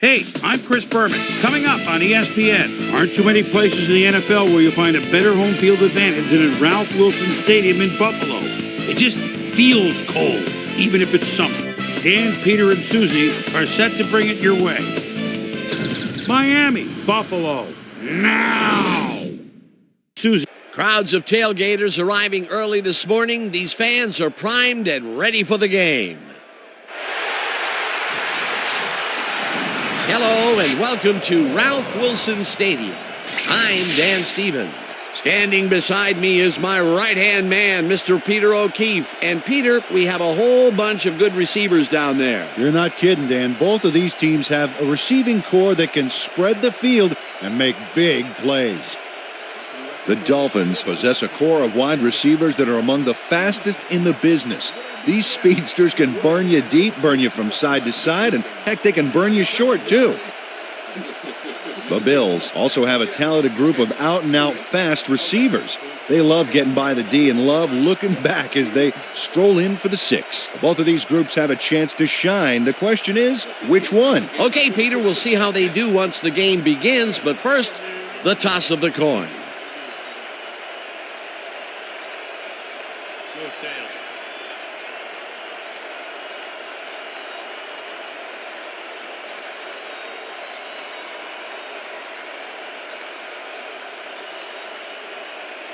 Hey, I'm Chris Berman. Coming up on ESPN. Aren't too many places in the NFL where you'll find a better home field advantage than at Ralph Wilson Stadium in Buffalo. It just feels cold, even if it's summer. Dan, Peter, and Susie are set to bring it your way. Miami, Buffalo, now! Susie. Crowds of tailgaters arriving early this morning. These fans are primed and ready for the game. Hello and welcome to Ralph Wilson Stadium. I'm Dan Stevens. Standing beside me is my right-hand man, Mr. Peter O'Keefe. And Peter, we have a whole bunch of good receivers down there. You're not kidding, Dan. Both of these teams have a receiving core that can spread the field and make big plays. The Dolphins possess a core of wide receivers that are among the fastest in the business. These speedsters can burn you deep, burn you from side to side, and heck, they can burn you short, too. The Bills also have a talented group of out-and-out fast receivers. They love getting by the D and love looking back as they stroll in for the 6. Both of these groups have a chance to shine. The question is, which one? Okay, Peter, we'll see how they do once the game begins, but first, the toss of the coin.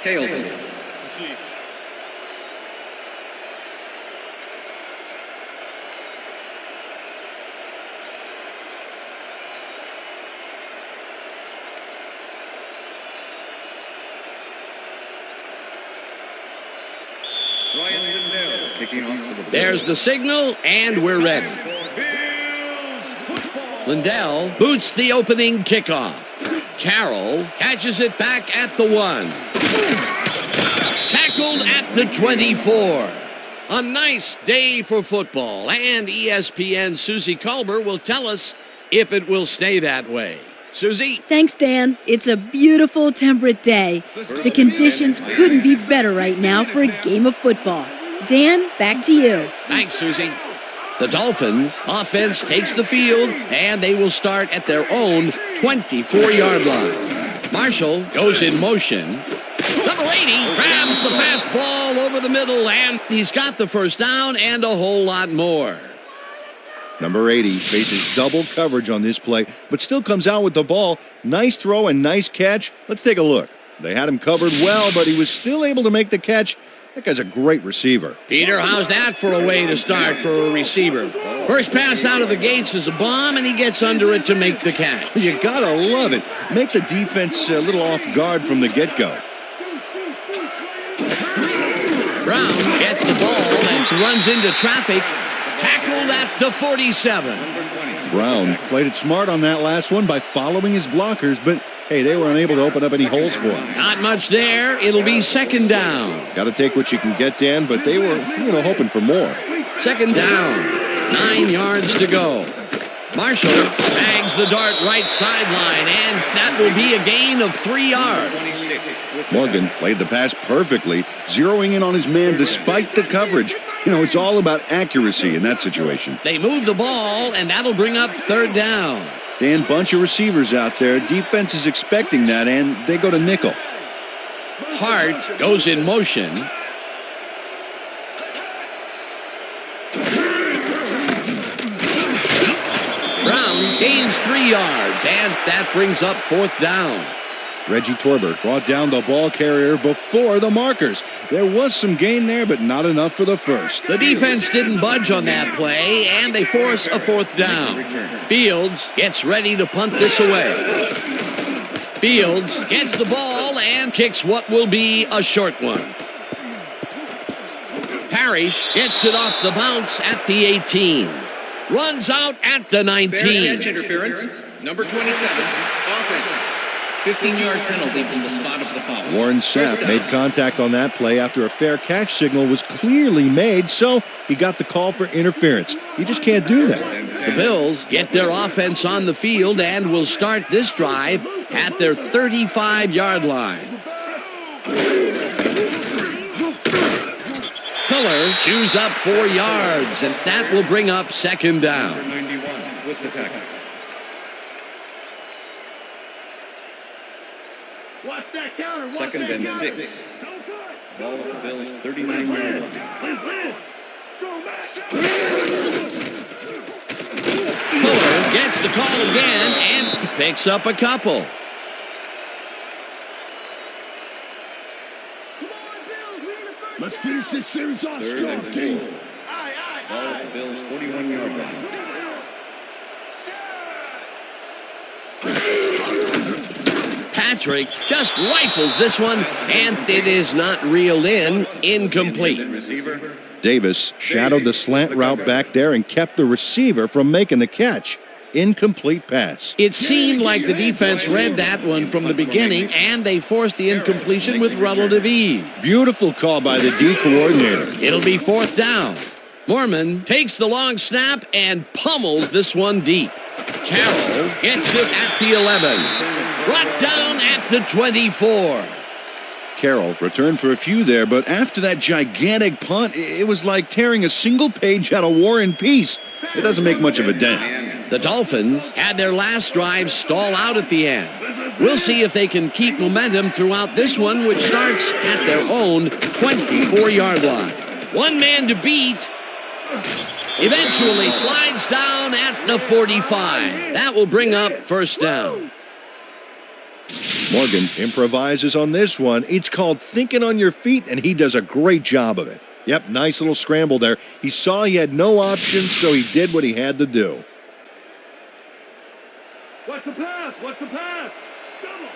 Tails. There's the signal, and we're ready. Lindell boots the opening kickoff. Carroll catches it back at the 1. Tackled at the 24. A nice day for football, and ESPN's Susie Culber will tell us if it will stay that way. Susie? Thanks, Dan. It's a beautiful, temperate day. The conditions couldn't be better right now for a game of football. Dan, back to you. Thanks, Susie. The Dolphins offense takes the field, and they will start at their own 24-yard line. Marshall goes in motion. Number 80 grabs the fastball over the middle, and he's got the first down and a whole lot more. Number 80 faces double coverage on this play, but still comes out with the ball. Nice throw and nice catch. Let's take a look. They had him covered well, but he was still able to make the catch. That guy's a great receiver. Peter, how's that for a way to start for a receiver? First pass out of the gates is a bomb, and he gets under it to make the catch. You gotta love it. Make the defense a little off guard from the get-go. Brown gets the ball and runs into traffic. Tackled at the 47. Brown played it smart on that last one by following his blockers, but hey, they were unable to open up any holes for him. Not much there. It'll be second down. Got to take what you can get, Dan, but they were, hoping for more. Second down. 9 yards to go. Marshall snags the dart right sideline, and that will be a gain of 3 yards. Morgan played the pass perfectly, zeroing in on his man despite the coverage. It's all about accuracy in that situation. They move the ball, and that'll bring up third down. Dan, bunch of receivers out there. Defense is expecting that, and they go to nickel. Hart goes in motion. Brown gains 3 yards, and that brings up fourth down. Reggie Torber brought down the ball carrier before the markers. There was some gain there, but not enough for the first. The defense didn't budge on that play, and they force a fourth down. Fields gets ready to punt this away. Fields gets the ball and kicks what will be a short one. Parrish gets it off the bounce at the 18. Runs out at the 19. Fair catch interference. Number 27. Offense. 15-yard penalty from the spot of the foul. Warren Sapp made contact on that play after a fair catch signal was clearly made, so he got the call for interference. You just can't do that. The Bills get their offense on the field and will start this drive at their 35-yard line. Miller chews up 4 yards, and that will bring up second down. 91 with the tackle. Second and 6. Ball at the Bills' 39-yard line. Fuller gets the call again and picks up a couple. Let's finish this series off Third strong, and team. 4. Ball at the Bills' 41-yard line. Patrick just rifles this one, and it is not reeled in. Incomplete. Receiver. Davis shadowed the slant route back there and kept the receiver from making the catch. Incomplete pass. It seemed like the defense read that one from the beginning, and they forced the incompletion with relative ease. Beautiful call by the D coordinator. It'll be fourth down. Mormon takes the long snap and pummels this one deep. Carroll gets it at the 11. Brought down at the 24. Carroll returned for a few there, but after that gigantic punt, it was like tearing a single page out of War and Peace. It doesn't make much of a dent. The Dolphins had their last drive stall out at the end. We'll see if they can keep momentum throughout this one, which starts at their own 24-yard line. One man to beat. Eventually slides down at the 45. That will bring up first down. Morgan improvises on this one. It's called thinking on your feet, and he does a great job of it. Yep, nice little scramble there. He saw he had no options, so he did what he had to do. What's the pass? What's the pass? Double.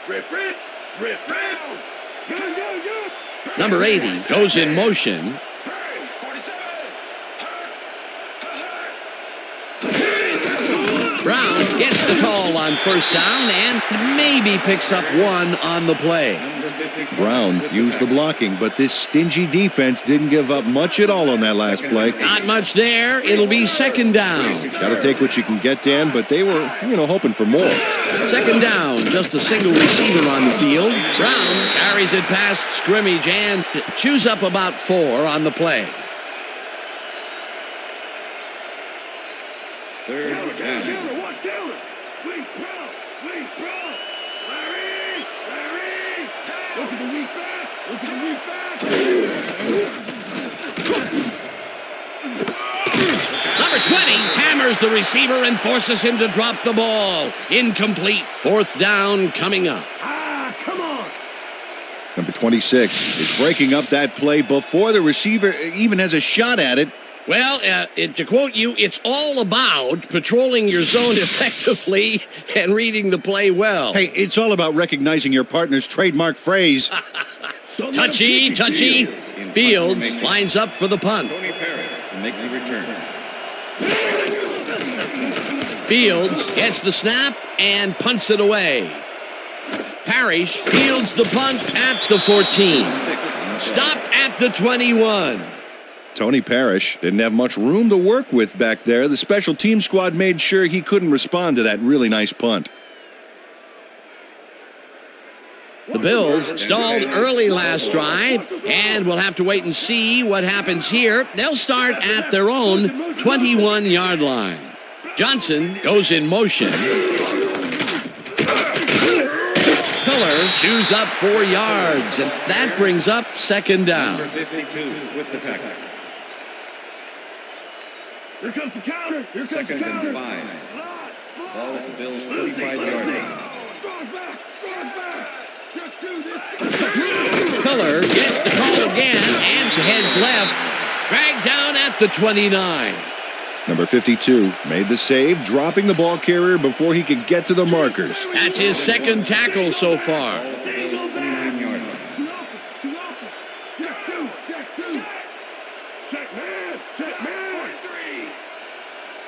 Rip. Go. Number 80 goes in motion. Brown gets the call on first down and maybe picks up one on the play. Brown used the blocking, but this stingy defense didn't give up much at all on that last play. Not much there. It'll be second down. Got to take what you can get, Dan, but they were, hoping for more. Second down, just a single receiver on the field. Brown carries it past scrimmage and chews up about 4 on the play. Third down. Number 20 hammers the receiver and forces him to drop the ball. Incomplete. Fourth down coming up. Number 26 is breaking up that play before the receiver even has a shot at it. Well, to quote you, it's all about patrolling your zone effectively and reading the play well. Hey, it's all about recognizing your partner's trademark phrase. Touchy. Fields lines up for the punt. Tony Parrish to make the return. Fields gets the snap and punts it away. Parrish fields the punt at the 14. Stopped at the 21. Tony Parrish didn't have much room to work with back there. The special team squad made sure he couldn't respond to that really nice punt. The Bills stalled early last drive, and we'll have to wait and see what happens here. They'll start at their own 21-yard line. Johnson goes in motion. Pillar chews up 4 yards, and that brings up second down. Number 52 with the tackle. Here comes the counter. Second and 5. Ball at the Bills' 25-yard line. Pillar gets the call again and heads left. Dragged down at the 29. Number 52 made the save, dropping the ball carrier before he could get to the markers. That's his second tackle so far. Ball at the Bills' 29-yard line. Check man. 43.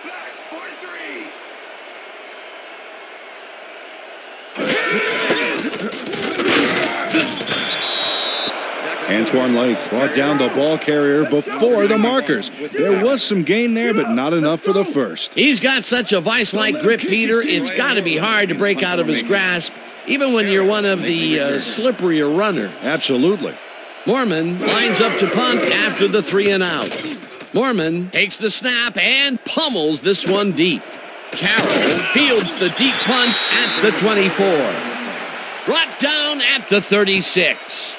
Black 43. Antoine Lake brought down the ball carrier before the markers. There was some gain there, but not enough for the first. He's got such a vice-like grip, Peter. It's got to be hard to break out of his grasp, even when you're one of the slipperier runners. Absolutely. Mormon lines up to punt after the 3 and out. Mormon takes the snap and pummels this one deep. Carroll fields the deep punt at the 24. brought down at the 36.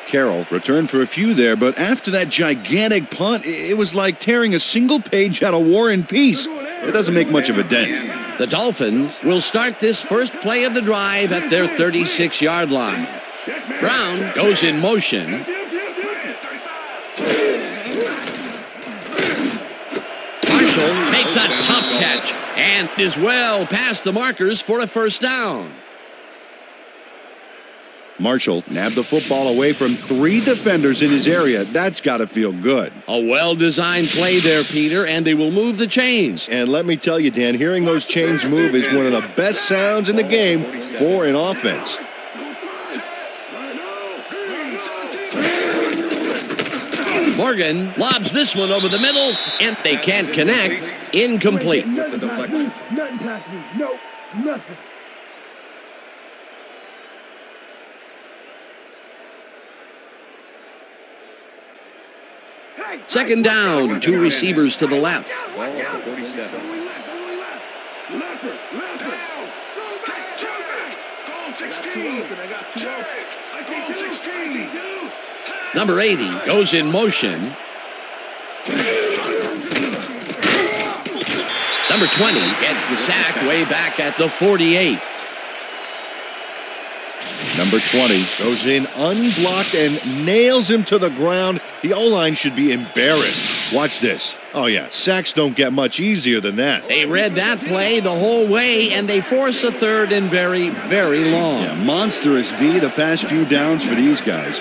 Carroll returned for a few there, but after that gigantic punt, it was like tearing a single page out of War and Peace. It doesn't make much of a dent. The Dolphins will start this first play of the drive at their 36-yard line. Brown goes in motion. Marshall makes a tough catch and is well past the markers for a first down. Marshall nabbed the football away from 3 defenders in his area. That's got to feel good. A well-designed play there, Peter, and they will move the chains. And let me tell you, Dan, hearing those chains move is one of the best sounds in the game for an offense. Morgan lobs this one over the middle, and they can't connect. Incomplete. Nothing past me. No, nothing. Second down, 2 receivers to the left. Ball at the 47. Number 80 goes in motion. Number 20 gets the sack way back at the 48. Number 20 goes in unblocked and nails him to the ground. The O-line should be embarrassed. Watch this. Oh, yeah, sacks don't get much easier than that. They read that play the whole way, and they force a third and very, very long. Yeah, monstrous D the past few downs for these guys.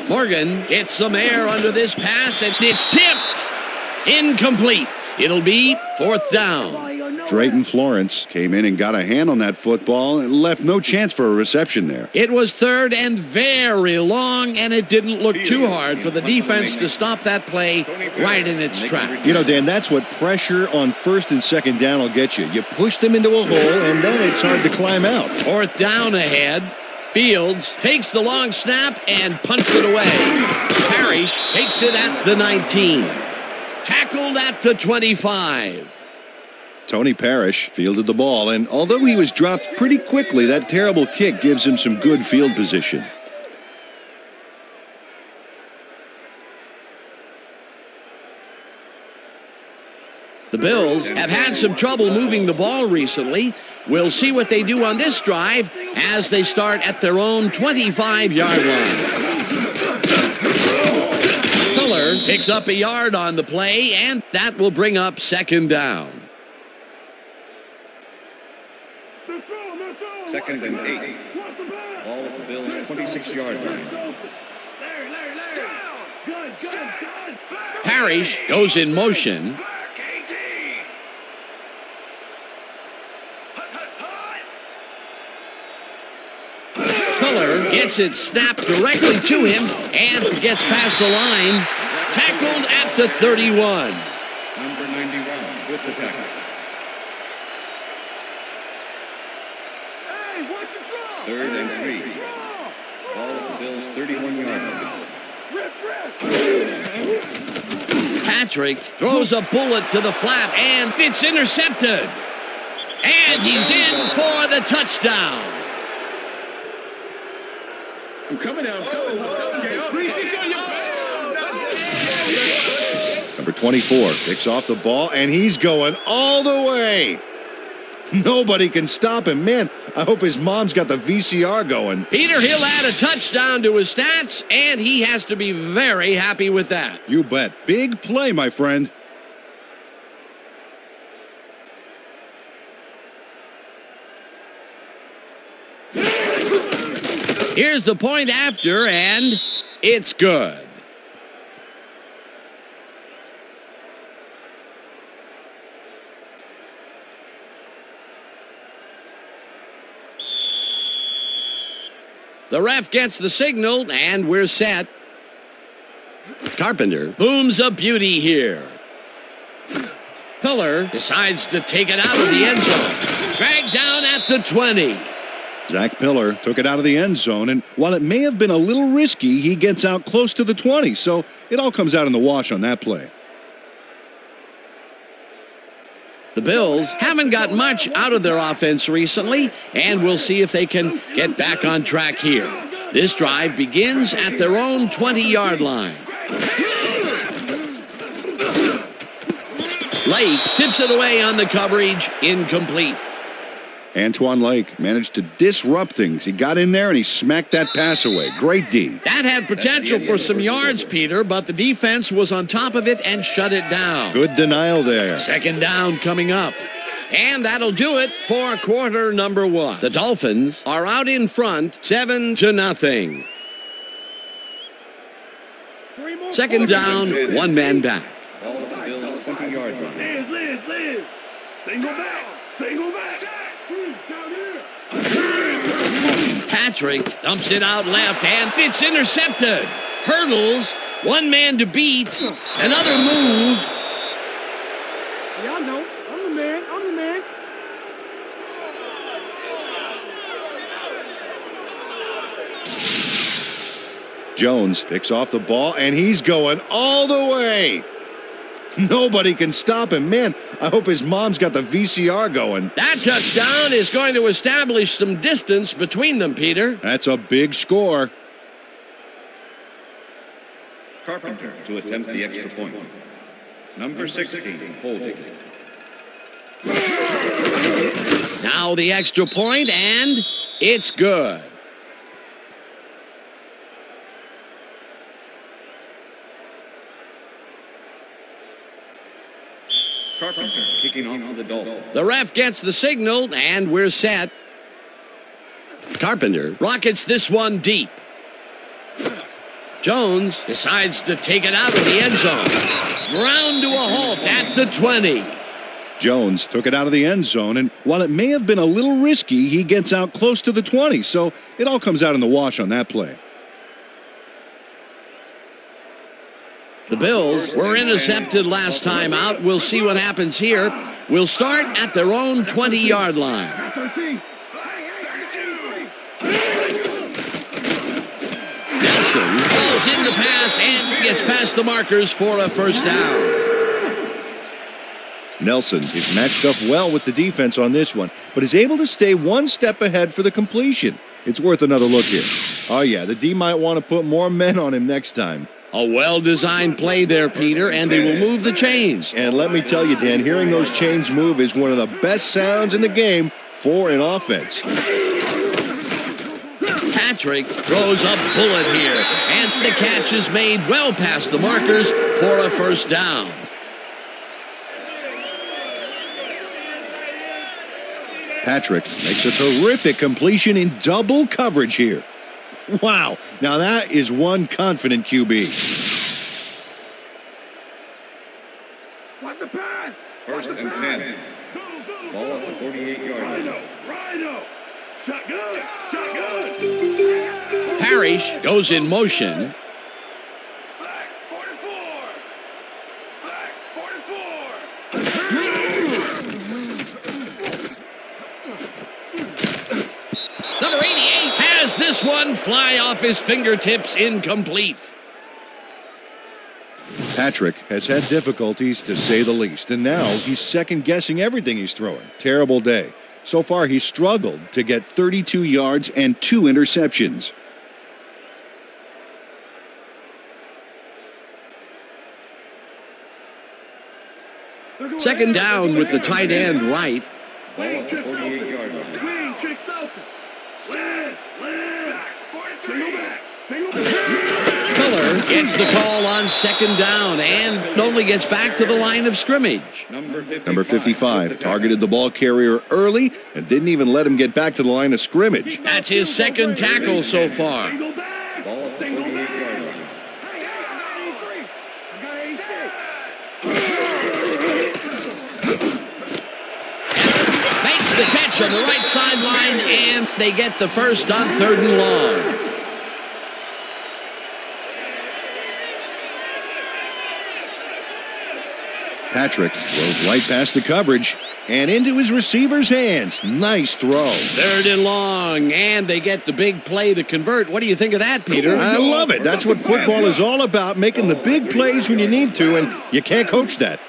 Morgan gets some air under this pass, and it's tipped. Incomplete. It'll be fourth down. Drayton Florence came in and got a hand on that football and left no chance for a reception there. It was third and very long, and it didn't look too hard for the defense to stop that play right in its tracks. You know, Dan, that's what pressure on first and second down will get you. You push them into a hole, and then it's hard to climb out. Fourth down ahead. Fields takes the long snap and punts it away. Parrish takes it at the 19. Tackled at the 25. Tony Parrish fielded the ball, and although he was dropped pretty quickly, that terrible kick gives him some good field position. The Bills have had some trouble moving the ball recently. We'll see what they do on this drive as they start at their own 25-yard line. Miller picks up a yard on the play, and that will bring up second down. Second and 8. Ball at the Bills' 26-yard line. Parrish goes in motion. Miller gets it snapped directly to him and gets past the line. Tackled at the 31. Number 91 with the tackle. Third and 3. Ball at the Bills' 31-yard line. Patrick throws a bullet to the flat, and it's intercepted. And he's in for the touchdown. I'm coming out. Number 24 picks off the ball, and he's going all the way. Nobody can stop him. Man, I hope his mom's got the VCR going. Peter, he'll add a touchdown to his stats, and he has to be very happy with that. You bet. Big play, my friend. Here's the point after, and it's good. The ref gets the signal, and we're set. Carpenter booms a beauty here. Pillar decides to take it out of the end zone. Dragged down at the 20. Zach Pillar took it out of the end zone, and while it may have been a little risky, he gets out close to the 20, so it all comes out in the wash on that play. The Bills haven't got much out of their offense recently, and we'll see if they can get back on track here. This drive begins at their own 20-yard line. Lake tips it away on the coverage, incomplete. Antoine Lake managed to disrupt things. He got in there and he smacked that pass away. Great D. That had potential for some yards, Peter, but the defense was on top of it and shut it down. Good denial there. Second down coming up. And that'll do it for quarter number one. The Dolphins are out in front, 7-0. Second down, one man back. Ball at the Bills' 20-yard line. Liz. Single back. Down here. Patrick dumps it out left, and it's intercepted. Hurdles, one man to beat, another move. Yeah, I know. I'm the man. Jones picks off the ball, and he's going all the way. Nobody can stop him. Man, I hope his mom's got the VCR going. That touchdown is going to establish some distance between them, Peter. That's a big score. Carpenter to attempt the extra point. Number 16, holding. Now the extra point, and it's good. Carpenter kicking off for the Dolphins. The ref gets the signal, and we're set. Carpenter rockets this one deep. Jones decides to take it out of the end zone. Ground to a halt at the 20. Jones took it out of the end zone, and while it may have been a little risky, he gets out close to the 20, so it all comes out in the wash on that play. The Bills were intercepted last time out. We'll see what happens here. We'll start at their own 20-yard line. 13. Nelson falls in the pass and gets past the markers for a first down. Nelson is matched up well with the defense on this one, but is able to stay one step ahead for the completion. It's worth another look here. Oh, yeah, the D might want to put more men on him next time. A well-designed play there, Peter, and they will move the chains. And let me tell you, Dan, hearing those chains move is one of the best sounds in the game for an offense. Patrick throws a bullet here, and the catch is made well past the markers for a first down. Patrick makes a terrific completion in double coverage here. Wow, now that is one confident QB. Watch the pass. First and 10. Ball at the 48-yard line. Rhino. Shotgun. Parrish goes in motion. Black 44. Number 88 has this one fly off his fingertips, incomplete. Patrick has had difficulties, to say the least, and now he's second-guessing everything he's throwing. Terrible day. So far, he's struggled to get 32 yards and 2 interceptions. Second down with the tight end right. Ball at the 48-yard line. Swing, trick Nelson. Liz. Miller gets the call on second down and only gets back to the line of scrimmage. Number 55 targeted the ball carrier early and didn't even let him get back to the line of scrimmage. That's his second tackle so far. Ball at the 48-yard line. Makes the catch on the right sideline, and they get the first on third and long. Patrick throws right past the coverage and into his receiver's hands. Nice throw. Third and long, and they get the big play to convert. What do you think of that, Peter? I love it. That's what football is all about, making the big plays when you need to, and you can't coach that.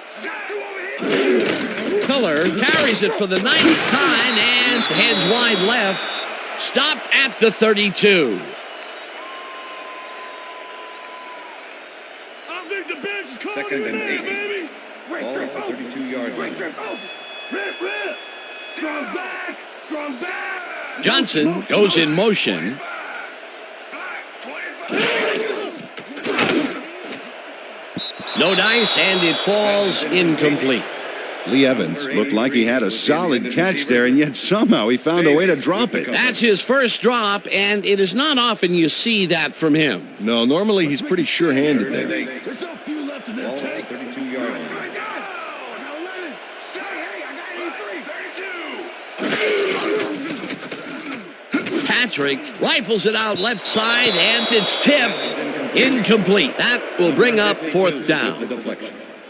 Miller carries it for the 9th time and heads wide left. Stopped at the 32. I think the bench is calling Second you and there, 8. baby. Ball at the 32-yard line. Rip. Strong back. Johnson goes in motion. No dice, and it falls incomplete. Lee Evans looked like he had a solid catch there, and yet somehow he found a way to drop it. That's his first drop, and it is not often you see that from him. No, normally he's pretty sure-handed there. There's no fuel left in Ball that at the tank. 32-yard line. Patrick rifles it out left side, and it's tipped. Incomplete. That will bring up 4th down.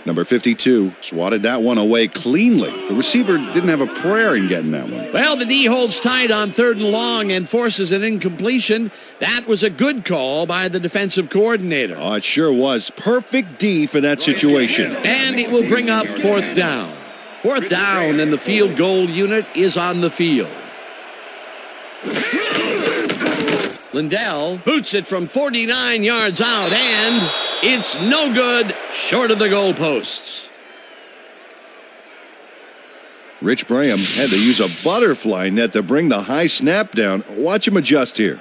Number 52 swatted that one away cleanly. The receiver didn't have a prayer in getting that one. Well, the D holds tight on 3rd and long and forces an incompletion. That was a good call by the defensive coordinator. Oh, it sure was. Perfect D for that situation. And it will bring up 4th down. 4th down, and the field goal unit is on the field. Lindell boots it from 49 yards out, and it's no good, short of the goalposts. Rich Braham had to use a butterfly net to bring the high snap down. Watch him adjust here.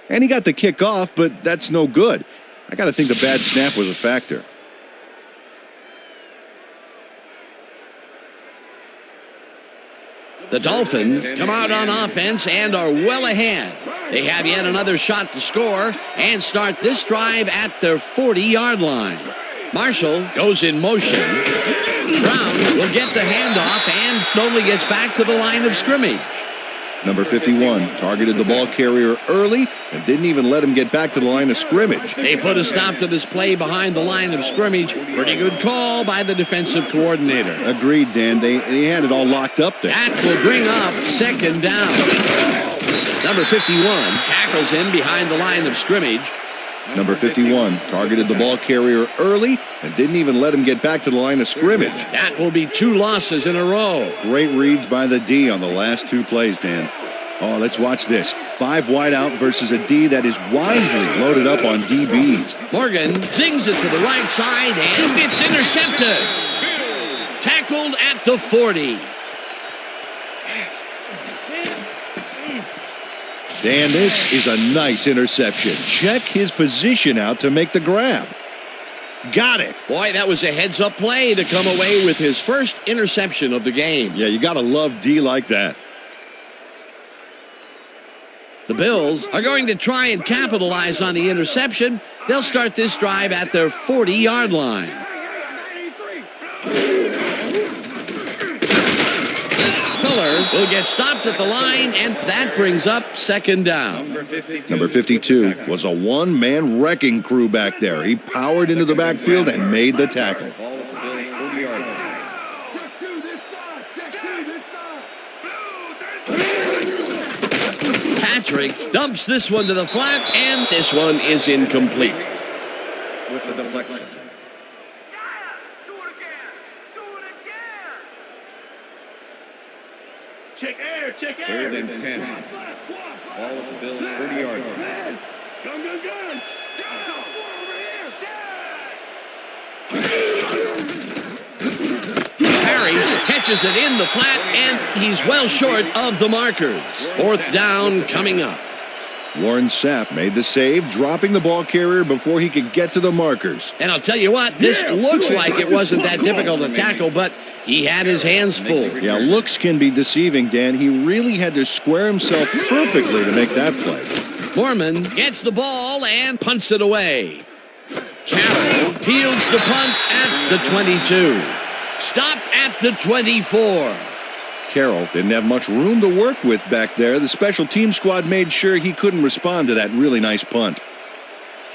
And he got the kick off, but that's no good. I got to think the bad snap was a factor. The Dolphins come out on offense and are well ahead. They have yet another shot to score and start this drive at their 40-yard line. Marshall goes in motion. Brown will get the handoff and only gets back to the line of scrimmage. Number 51 targeted the ball carrier early and didn't even let him get back to the line of scrimmage. They put a stop to this play behind the line of scrimmage. Pretty good call by the defensive coordinator. Agreed, Dan. They had it all locked up there. That will bring up 2nd down. Number 51 tackles him behind the line of scrimmage. Number 51 targeted the ball carrier early and didn't even let him get back to the line of scrimmage. That will be 2 losses in a row. Great reads by the D on the last 2 plays, Dan. Oh, let's watch this. 5 wide out versus a D that is wisely loaded up on DBs. Morgan zings it to the right side, and it's intercepted. Tackled at the 40. Dan, this is a nice interception. Check his position out to make the grab. Got it. Boy, that was a heads-up play to come away with his first interception of the game. Yeah, you got to love D like that. The Bills are going to try and capitalize on the interception. They'll start this drive at their 40-yard line. Miller will get stopped at the line, and that brings up 2nd down. Number 52 was a one-man wrecking crew back there. He powered into the backfield and made the tackle. Ball at the Bills' 40-yard line. Patrick dumps this one to the flat, and this one is incomplete. With the deflection. Check air. 3rd and 10. Ball at the Bills' 40-yard line. Gun. Harry catches it in the flat, and he's well short of the markers. 4th down coming up. Warren Sapp made the save, dropping the ball carrier before he could get to the markers. And I'll tell you what, this looks like it wasn't that difficult to tackle, but he had his hands full. Yeah, looks can be deceiving, Dan. He really had to square himself perfectly to make that play. Mormon gets the ball and punts it away. Carroll fields the punt at the 22. Stopped at the 24. Carroll didn't have much room to work with back there. The special team squad made sure he couldn't respond to that really nice punt.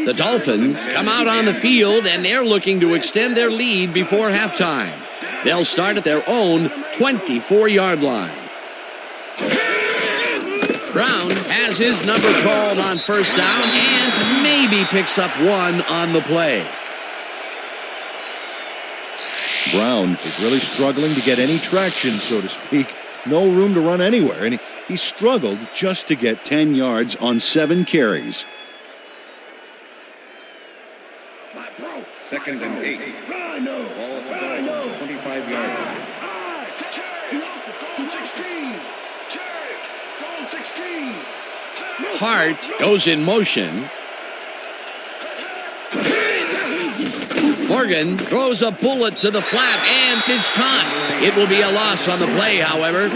The Dolphins come out on the field, and they're looking to extend their lead before halftime. They'll start at their own 24-yard line. Brown has his number called on 1st down and maybe picks up 1 on the play. Brown is really struggling to get any traction, so to speak. No room to run anywhere, and he struggled just to get 10 yards on 7 carries. 2nd and 8. Ball at the Dolphins, 25-yard line. Hart goes in motion. Morgan throws a bullet to the flat, and it's caught. It will be a loss on the play, however.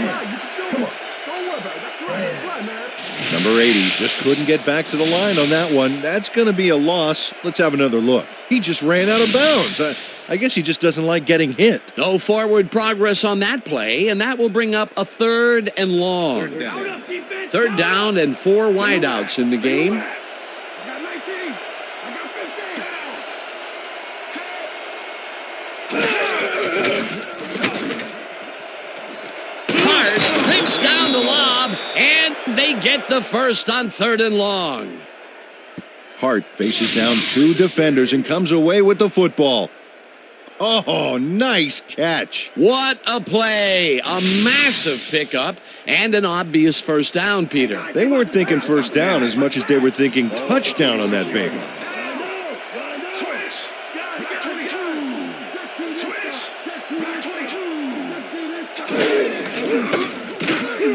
Number 80 just couldn't get back to the line on that one. That's going to be a loss. Let's have another look. He just ran out of bounds. I guess he just doesn't like getting hit. No forward progress on that play, and that will bring up a 3rd and long. 3rd down and 4 wideouts in the game. Hart rips down the lob, and they get the first on 3rd and long. Hart faces down 2 defenders and comes away with the football. Oh, nice catch. What a play. A massive pickup and an obvious first down, Peter. They weren't thinking first down as much as they were thinking touchdown on that baby.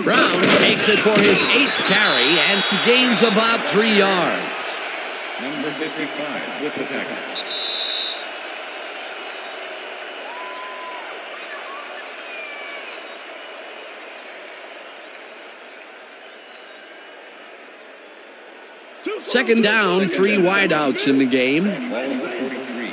Brown takes it for his 8th carry and gains about 3 yards. Number 55 with the tackle. Second down, 3 wideouts in the game. Ball at the 43.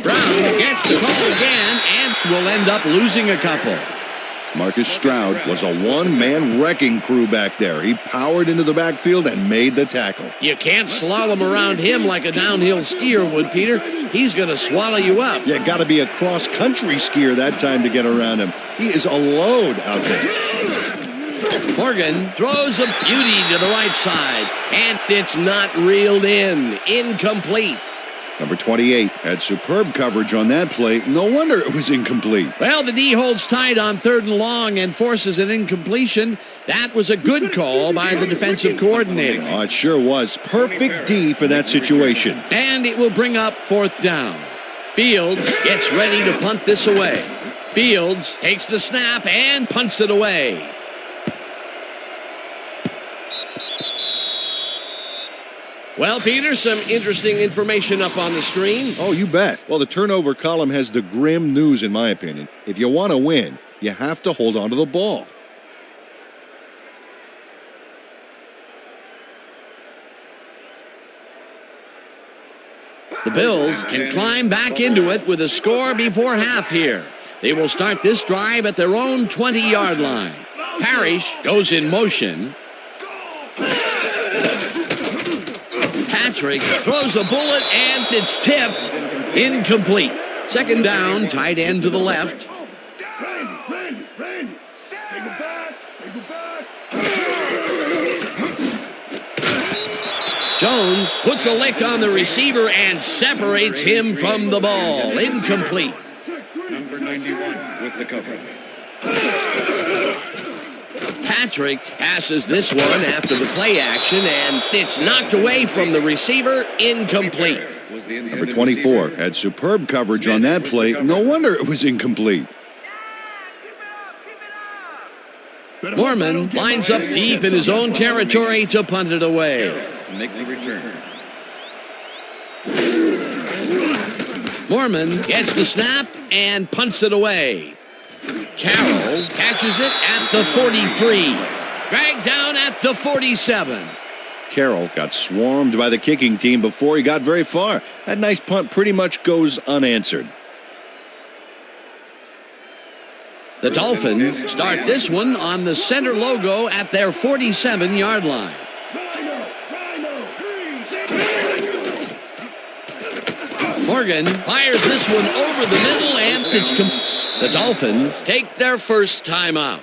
Brown gets the call again and will end up losing a couple. Marcus Stroud was a one-man wrecking crew back there. He powered into the backfield and made the tackle. You can't slalom around him like a downhill skier would, Peter. He's going to swallow you up. You got to be a cross-country skier that time to get around him. He is a load out there. Morgan throws a beauty to the right side, and it's not reeled in. Incomplete. Number 28 had superb coverage on that play. No wonder it was incomplete. Well, the D holds tight on 3rd and long and forces an incompletion. That was a good call by the defensive coordinator. Oh, it sure was. Perfect D for that situation. And it will bring up 4th down. Fields gets ready to punt this away. Fields takes the snap and punts it away. Well, Peter, some interesting information up on the screen. Oh, you bet. Well, the turnover column has the grim news, in my opinion. If you want to win, you have to hold on to the ball. The Bills can climb back into it with a score before half here. They will start this drive at their own 20-yard line. Parrish goes in motion. Patrick throws a bullet, and it's tipped. Incomplete. Second down, tight end to the left. Jones puts a lick on the receiver and separates him from the ball. Incomplete. Number 91 with the coverage. Patrick passes this one after the play action, and it's knocked away from the receiver. Incomplete. Number 24 had superb coverage on that play. No wonder it was incomplete. Mormon lines up deep in his own territory to punt it away. To make the return. Mormon gets the snap and punts it away. Carroll catches it at the 43. Dragged down at the 47. Carroll got swarmed by the kicking team before he got very far. That nice punt pretty much goes unanswered. The Dolphins start this one on the center logo at their 47-yard line. Morgan fires this one over the middle, and it's the Dolphins take their first timeout.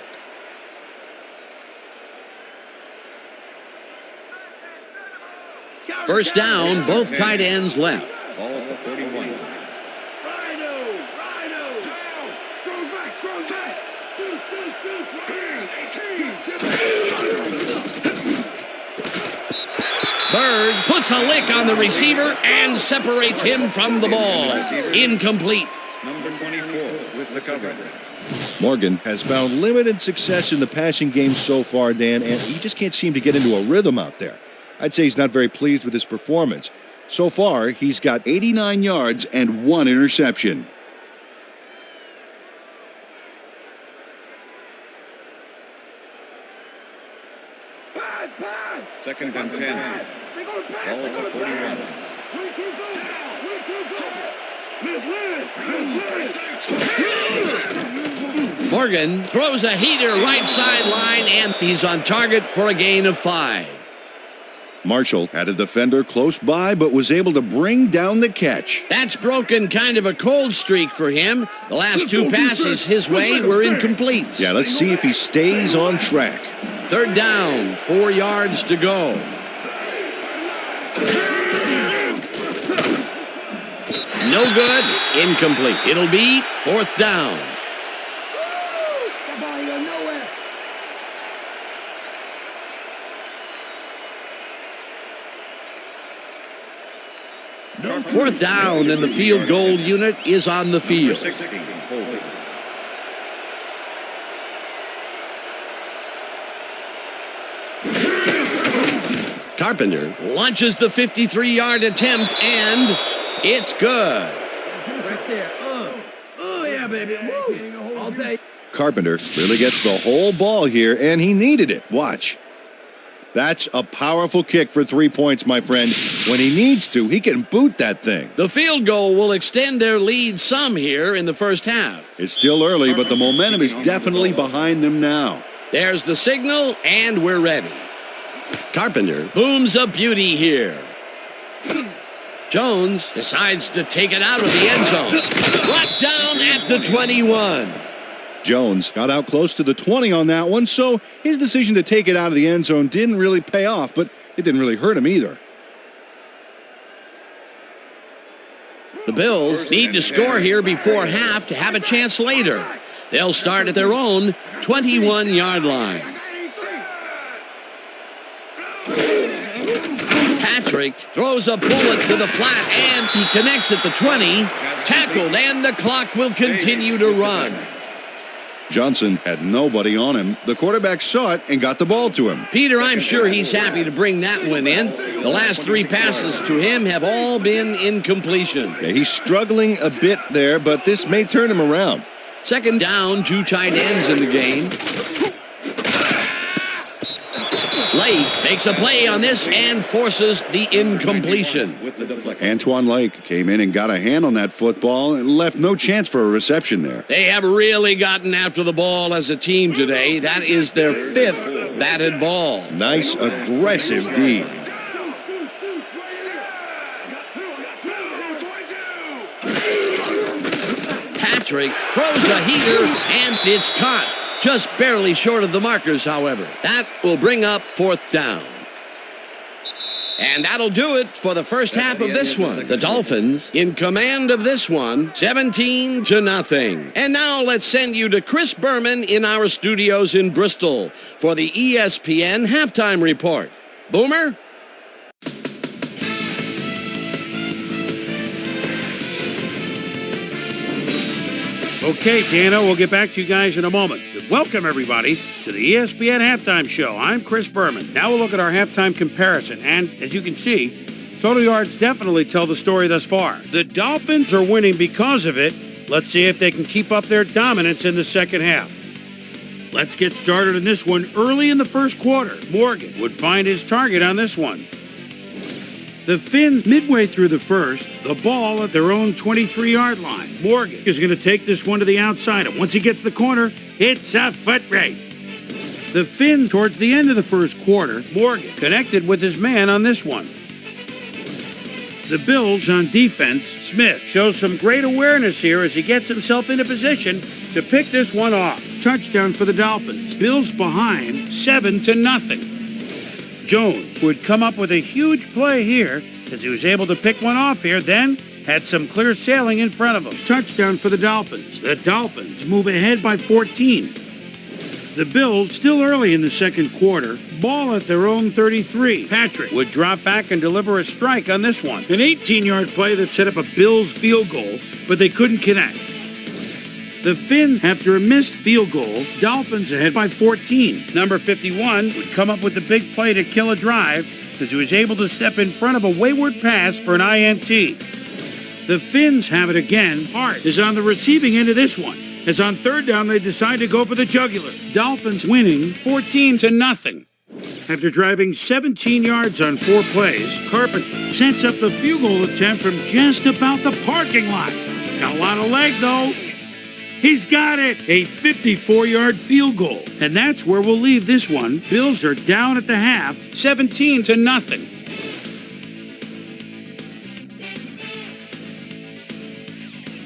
First down, both tight ends left. Ball at the 41. Rhino! Down! Throw back! Bird puts a lick on the receiver and separates him from the ball. Incomplete. Number 24 with the cover. Morgan has found limited success in the passing game so far, Dan, and he just can't seem to get into a rhythm out there. I'd say he's not very pleased with his performance. So far, he's got 89 yards and 1 interception. Second and 10. Ball at the 41. Morgan throws a heater right sideline, and he's on target for a gain of 5. Marshall had a defender close by, but was able to bring down the catch. That's broken kind of a cold streak for him. The last 2 passes his way were incomplete. Yeah, let's see if he stays on track. Third down, 4 yards to go. No good, incomplete. It'll be 4th down. Fourth down, and the field goal unit is on the field. 16, holding. Carpenter launches the 53-yard attempt, and it's good. Right there. Oh, yeah, baby. Woo. All day. Carpenter really gets the whole ball here, and he needed it. Watch. That's a powerful kick for 3 points, my friend. When he needs to, he can boot that thing. The field goal will extend their lead some here in the first half. It's still early, but the momentum is definitely behind them now. There's the signal, and we're ready. Carpenter booms a beauty here. Jones decides to take it out of the end zone. Brought down at the 21. Jones got out close to the 20 on that one, so his decision to take it out of the end zone didn't really pay off, but it didn't really hurt him either. The Bills need to score here before half to have a chance later. They'll start at their own 21-yard line. Patrick throws a bullet to the flat, and he connects at the 20. Tackled, and the clock will continue to run. Johnson had nobody on him. The quarterback saw it and got the ball to him. Peter, I'm sure he's happy to bring that one in. The last 3 passes to him have all been incompletion. Yeah, he's struggling a bit there, but this may turn him around. Second down, 2 tight ends in the game. Lake makes a play on this and forces the incompletion. With the deflection. Antoine Lake came in and got a hand on that football and left no chance for a reception there. They have really gotten after the ball as a team today. That is their 5th batted ball. Nice, aggressive D. Patrick throws a heater, and it's caught. Just barely short of the markers, however. That will bring up 4th down. And that'll do it for the first half of this one. The Dolphins in command of this one, 17-0. And now let's send you to Chris Berman in our studios in Bristol for the ESPN Halftime Report. Boomer? Okay, Dano, we'll get back to you guys in a moment. Welcome, everybody, to the ESPN Halftime Show. I'm Chris Berman. Now we'll look at our halftime comparison, and as you can see, total yards definitely tell the story thus far. The Dolphins are winning because of it. Let's see if they can keep up their dominance in the second half. Let's get started in this one early in the first quarter. Morgan would find his target on this one. The Finns, midway through the first, the ball at their own 23-yard line. Morgan is going to take this one to the outside, and once he gets the corner, it's a foot race. The Finns, towards the end of the first quarter, Morgan connected with his man on this one. The Bills on defense, Smith shows some great awareness here as he gets himself into position to pick this one off. Touchdown for the Dolphins. Bills behind 7-0. Jones would come up with a huge play here as he was able to pick one off here, then had some clear sailing in front of him. Touchdown for the Dolphins. The Dolphins move ahead by 14. The Bills, still early in the second quarter, ball at their own 33. Patrick would drop back and deliver a strike on this one. An 18-yard play that set up a Bills field goal, but they couldn't connect. The Finns, after a missed field goal, Dolphins ahead by 14. Number 51 would come up with the big play to kill a drive as he was able to step in front of a wayward pass for an INT. The Finns have it again. Hart is on the receiving end of this one, as on third down they decide to go for the jugular. Dolphins winning 14-0. After driving 17 yards on 4 plays, Carpenter sets up the field goal attempt from just about the parking lot. Got a lot of leg, though. He's got it! A 54-yard field goal. And that's where we'll leave this one. Bills are down at the half, 17-0.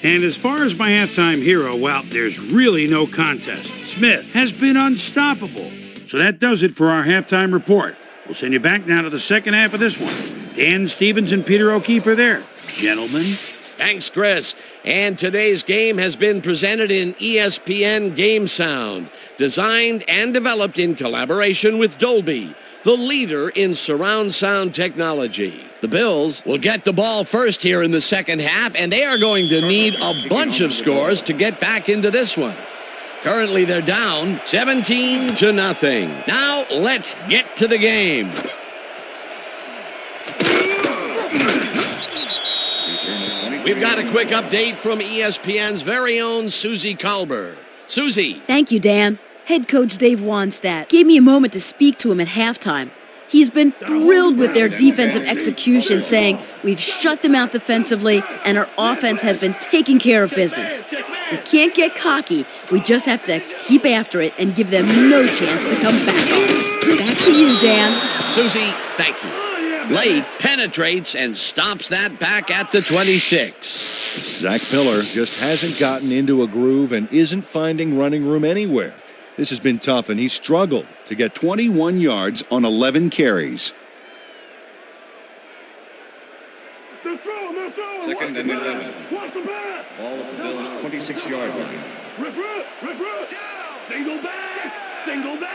And as far as my halftime hero, well, there's really no contest. Smith has been unstoppable. So that does it for our halftime report. We'll send you back now to the second half of this one. Dan Stevens and Peter O'Keefe are there. Gentlemen. Thanks, Chris. And today's game has been presented in ESPN Game Sound, designed and developed in collaboration with Dolby, the leader in surround sound technology. The Bills will get the ball first here in the second half, and they are going to need a bunch of scores to get back into this one. Currently, they're down 17-0. Now, let's get to the game. We've got a quick update from ESPN's very own Susie Kalber. Susie. Thank you, Dan. Head coach Dave Wanstadt gave me a moment to speak to him at halftime. He's been thrilled with their defensive execution, saying, "We've shut them out defensively, and our offense has been taking care of business. We can't get cocky. We just have to keep after it and give them no chance to come back on us." Back to you, Dan. Susie, thank you. Late penetrates and stops that back at the 26. Zach Pillar just hasn't gotten into a groove and isn't finding running room anywhere. This has been tough, and he's struggled to get 21 yards on 11 carries. Second and 11. Ball at the Bills' 26-yard line. Single back! Single back!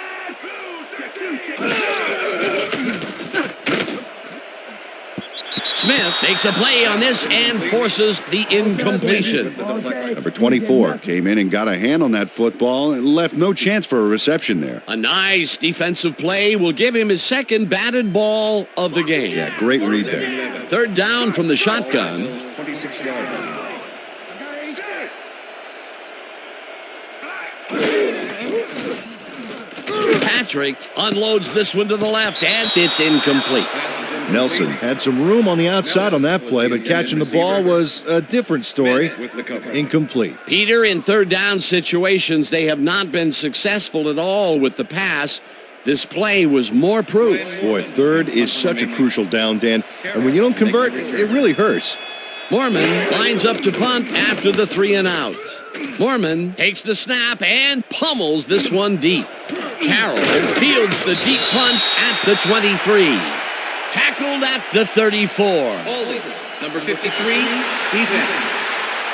Smith makes a play on this and forces the incompletion. Number 24 came in and got a hand on that football and left no chance for a reception there. A nice defensive play will give him his second batted ball of the game. Yeah, great read there. Third down from the shotgun. 26-yard line. Patrick unloads this one to the left, and it's incomplete. Nelson had some room on the outside on that play, but catching the ball was a different story. Incomplete. Peter, in third down situations, they have not been successful at all with the pass. This play was more proof. Boy, third is such a crucial down, Dan. And when you don't convert, it really hurts. Mormon lines up to punt after the 3 and out. Mormon takes the snap and pummels this one deep. Carroll fields the deep punt at the 23. Tackled at the 34. Holding. Number 53, defense.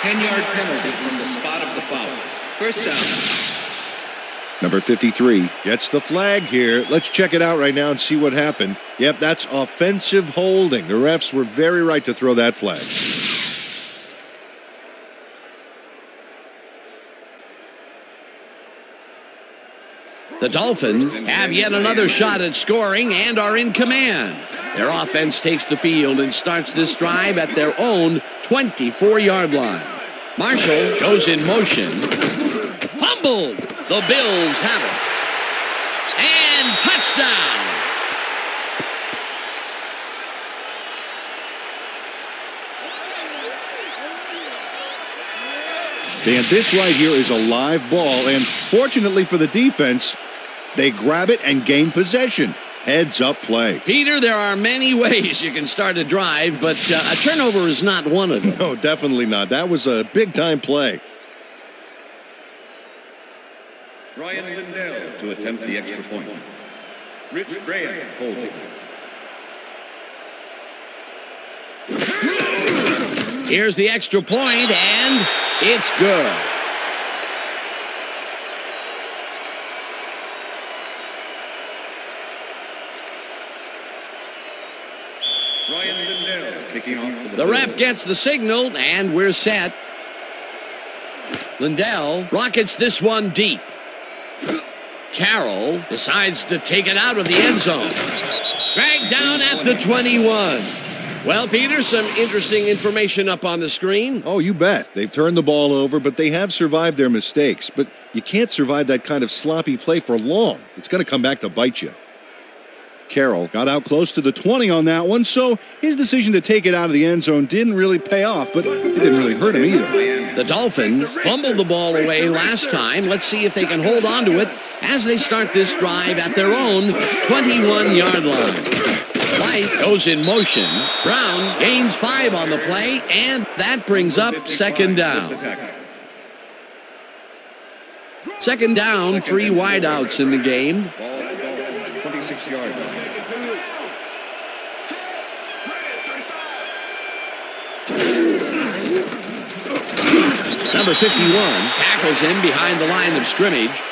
10-yard penalty from the spot of the foul. First down. Number 53 gets the flag here. Let's check it out right now and see what happened. Yep, that's offensive holding. The refs were very right to throw that flag. The Dolphins have yet another shot at scoring and are in command. Their offense takes the field and starts this drive at their own 24-yard line. Marshall goes in motion. Fumbled. The Bills have it. And touchdown. Dan, this right here is a live ball, and fortunately for the defense, they grab it and gain possession. Heads up play. Peter, there are many ways you can start a drive, but a turnover is not one of them. No, definitely not. That was a big-time play. Ryan Lindell to attempt the extra point. Rich Graham holding. Here's the extra point, and it's good. Ryan Lindell kicking off for The ref gets the signal, and we're set. Lindell rockets this one deep. Carroll decides to take it out of the end zone. Dragged down at the 21. Well, Peter, some interesting information up on the screen. Oh, you bet. They've turned the ball over, but they have survived their mistakes. But you can't survive that kind of sloppy play for long. It's going to come back to bite you. Carroll got out close to the 20 on that one, so his decision to take it out of the end zone didn't really pay off, but it didn't really hurt him either. The Dolphins fumbled the ball away last time. Let's see if they can hold on to it as they start this drive at their own 21-yard line. White goes in motion. Brown gains 5 on the play, and that brings up second down. Second down, 3 wideouts in the game. Ball at the Dolphins, 26-yard line. Number 51 tackles him behind the line of scrimmage.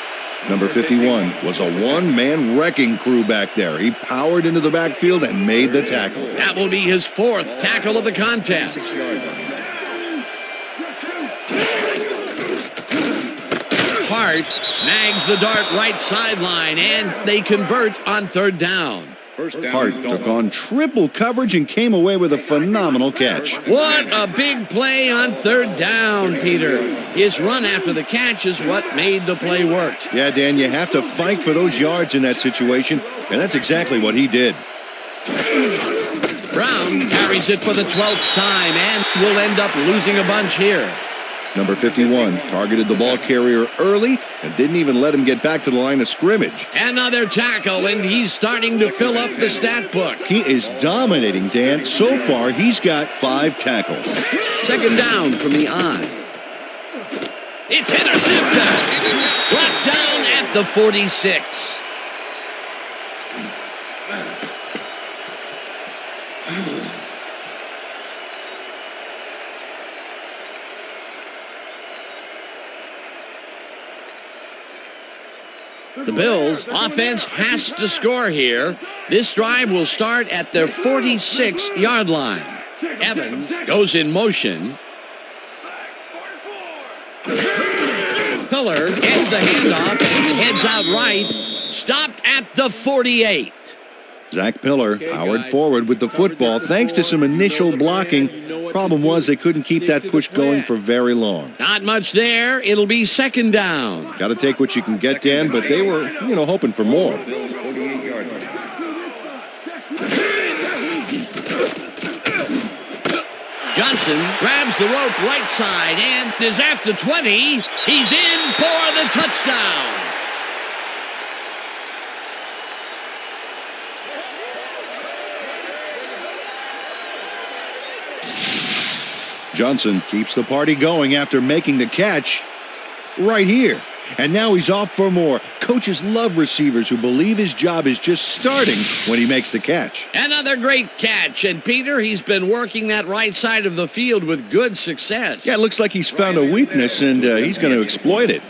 Number 51 was a one-man wrecking crew back there. He powered into the backfield and made the tackle. That will be his 4th tackle of the contest. 6-yard line. Hart snags the dart right sideline, and they convert on 3rd down. First down. Hart took on triple coverage and came away with a phenomenal catch. What a big play on 3rd down, Peter. His run after the catch is what made the play work. Yeah, Dan, you have to fight for those yards in that situation, and that's exactly what he did. Brown carries it for the 12th time and will end up losing a bunch here. Number 51 targeted the ball carrier early and didn't even let him get back to the line of scrimmage. Another tackle, and he's starting to fill up the stat book. He is dominating, Dan. So far, he's got 5 tackles. Second down from the eye. It's intercepted. Brought down at the 46. The Bills' offense has to score here. This drive will start at their 46-yard line. Evans goes in motion. Pillar gets the handoff and heads out right. Stopped at the 48. Zach Pillar powered forward with the football thanks to some initial blocking. Problem was they couldn't keep that push going for very long. Not much there. It'll be second down. Got to take what you can get, Dan, but they were, hoping for more. Bills 48-yard line. Johnson grabs the rope right side and is at the 20. He's in for the touchdown. Johnson keeps the party going after making the catch right here. And now he's off for more. Coaches love receivers who believe his job is just starting when he makes the catch. Another great catch. And Peter, he's been working that right side of the field with good success. Yeah, it looks like he's found a weakness, and he's going to exploit it.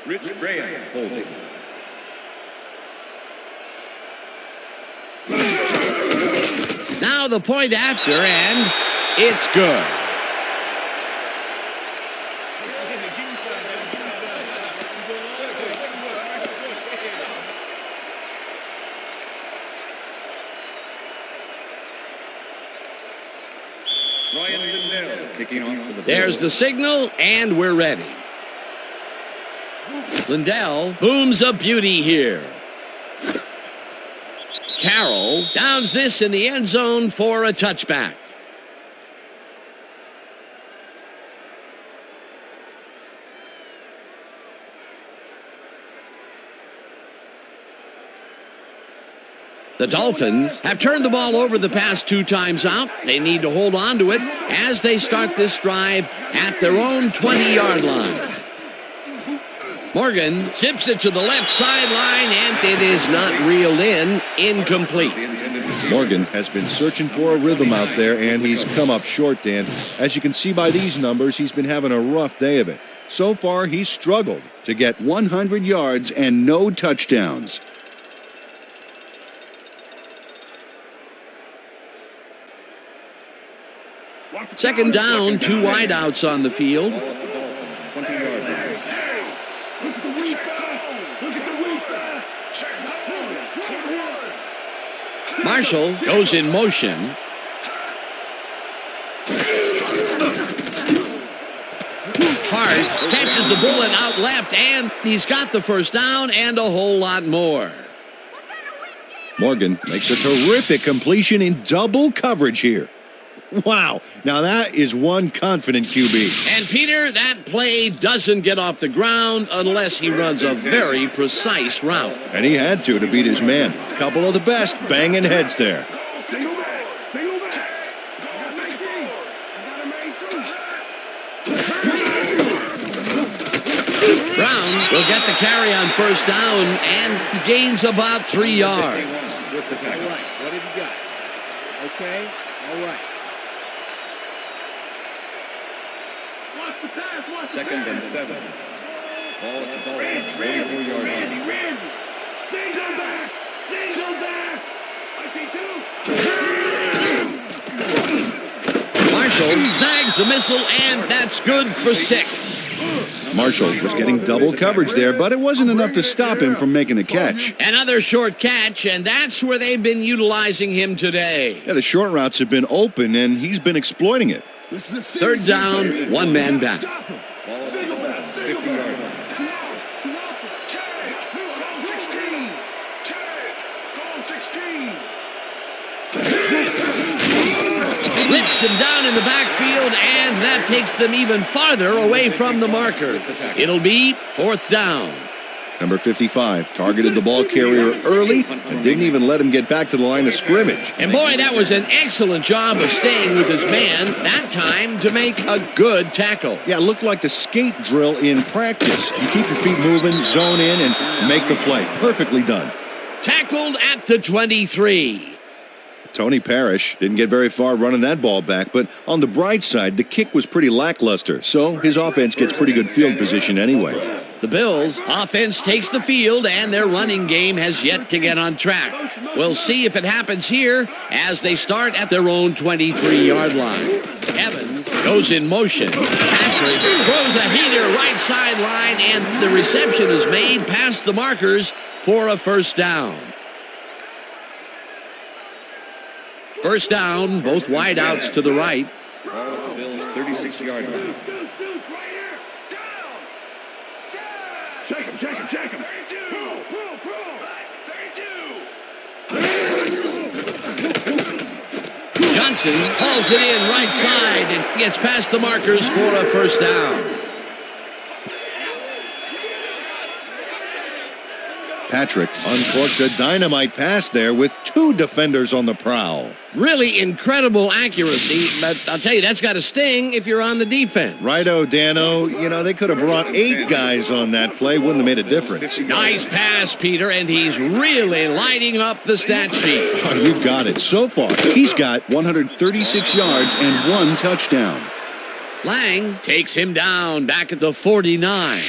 Rich Graham holding. Now the point after, and it's good. Ryan Lindell kicking off for the There's the Bills. signal, and we're ready. Lindell booms a beauty here. Carroll downs this in the end zone for a touchback. The Dolphins have turned the ball over the past 2 times out. They need to hold on to it as they start this drive at their own 20-yard line. Morgan zips it to the left sideline, and it is not reeled in. Incomplete. Morgan has been searching for a rhythm out there, and he's come up short, Dan. As you can see by these numbers, he's been having a rough day of it. So far, he's struggled to get 100 yards and no touchdowns. Second down, 2 wideouts on the field. Ball at the Dolphins, 20-yard line. Marshall goes in motion. Hart catches the bullet out left, and he's got the first down and a whole lot more. Morgan makes a terrific completion in double coverage here. Wow, now that is one confident QB. And Peter, that play doesn't get off the ground unless he runs a very precise route. And he had to beat his man. A couple of the best banging heads there. Brown will get the carry on first down and gains about 3 yards. With the tackle. What have you got? Okay, all right. Second and 7. Ball at the Dolphins, 44-yard line. Marshall snags the missile, and that's good for 6. Marshall was getting double coverage there, but it wasn't enough to stop him from making a catch. Another short catch, and that's where they've been utilizing him today. Yeah, the short routes have been open, and he's been exploiting it. Third down, 1 man back. Ball at the Dolphins, 50-yard line. Whips him down in the backfield, and that takes them even farther away from the marker. It'll be 4th down. Number 55 targeted the ball carrier early and didn't even let him get back to the line of scrimmage. And boy, that was an excellent job of staying with his man, that time to make a good tackle. Yeah, it looked like the skate drill in practice. You keep your feet moving, zone in, and make the play. Perfectly done. Tackled at the 23. Tony Parrish didn't get very far running that ball back, but on the bright side, the kick was pretty lackluster, so his offense gets pretty good field position anyway. The Bills' offense takes the field, and their running game has yet to get on track. We'll see if it happens here as they start at their own 23-yard line. Evans goes in motion. Patrick throws a heater right sideline, and the reception is made past the markers for a first down. First down, both wideouts to the right. Ball at the Bills' 36-yard line. Check him. Johnson hauls it in right side and gets past the markers for a first down. Patrick uncorks a dynamite pass there with 2 defenders on the prowl. Really incredible accuracy, but I'll tell you, that's got to sting if you're on the defense. Righto, Dano. You know, they could have brought 8 guys on that play. Wouldn't have made a difference. Nice pass, Peter, and he's really lighting up the stat sheet. Oh, you got it. So far, he's got 136 yards and 1 touchdown. Lang takes him down back at the 49.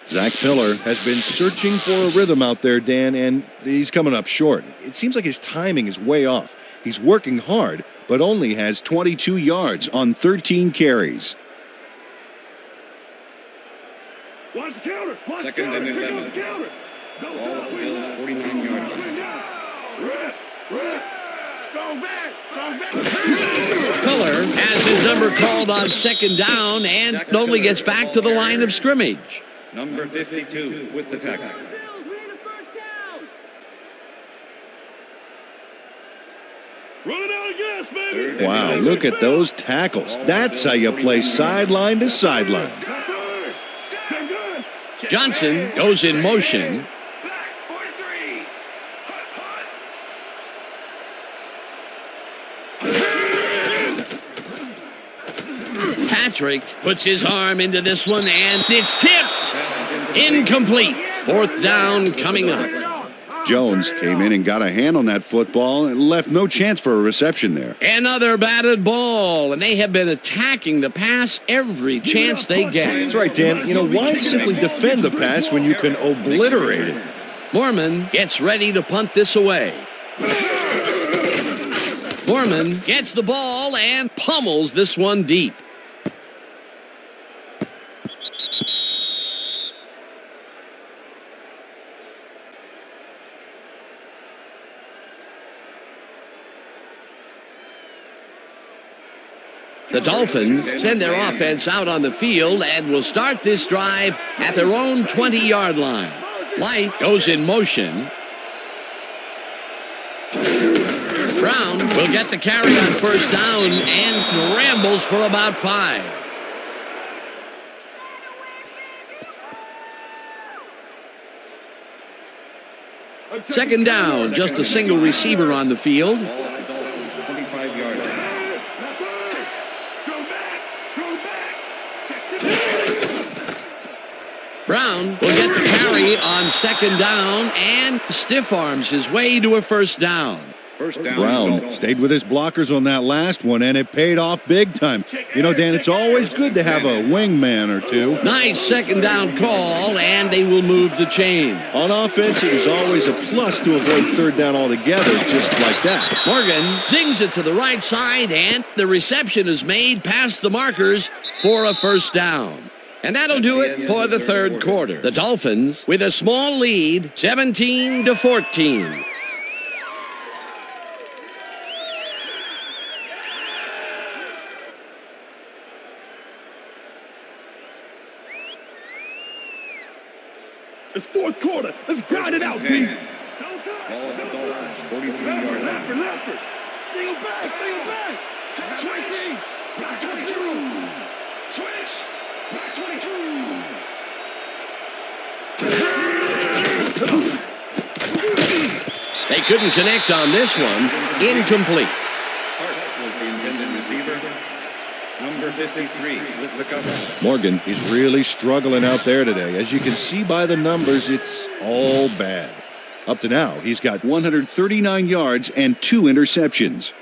Zach Pillar has been searching for a rhythm out there, Dan, and he's coming up short. It seems like his timing is way off. He's working hard, but only has 22 yards on 13 carries. Watch the counter. Second and 11. Ball at the Bills' 49-yard line. Go back. Pillar has his number called on second down and only gets back to the line of scrimmage. Number 52 with the tackle. Running out of gas, baby. Wow, look at those tackles. That's how you play sideline to sideline. Johnson goes in motion. Patrick puts his arm into this one, and it's tipped. Incomplete. Fourth down coming up. Jones came in and got a hand on that football and left no chance for a reception there. Another batted ball, and they have been attacking the pass every chance they get. That's right, Dan. You know, why simply defend the pass when you can obliterate it? Mormon gets ready to punt this away. Mormon gets the ball and pummels this one deep. The Dolphins send their offense out on the field and will start this drive at their own 20-yard line. Light goes in motion. Brown will get the carry on first down and rambles for about 5. Second down, just a single receiver on the field. Ball at the Dolphins' 25-yard line. Brown will get the carry on second down and stiff arms his way to a first down. First down. Brown stayed with his blockers on that last one, and it paid off big time. You know, Dan, it's always good to have a wingman or two. Nice second down call, and they will move the chain. On offense, it is always a plus to avoid third down altogether, just like that. Morgan zings it to the right side, and the reception is made past the markers for a first down. And that'll do it for the third quarter. The Dolphins with a small lead, 17-14. It's fourth quarter. Let's grind it out, Pete. Pete. Ball at the Dolphins' 43-yard line. Leffert. Single back. Switch. Back 22. Switch. Back 22. They couldn't connect on this one. Incomplete. Hart was the intended receiver. Number 53 with the cover. Morgan is really struggling out there today. As you can see by the numbers, it's all bad. Up to now, he's got 139 yards and 2 interceptions.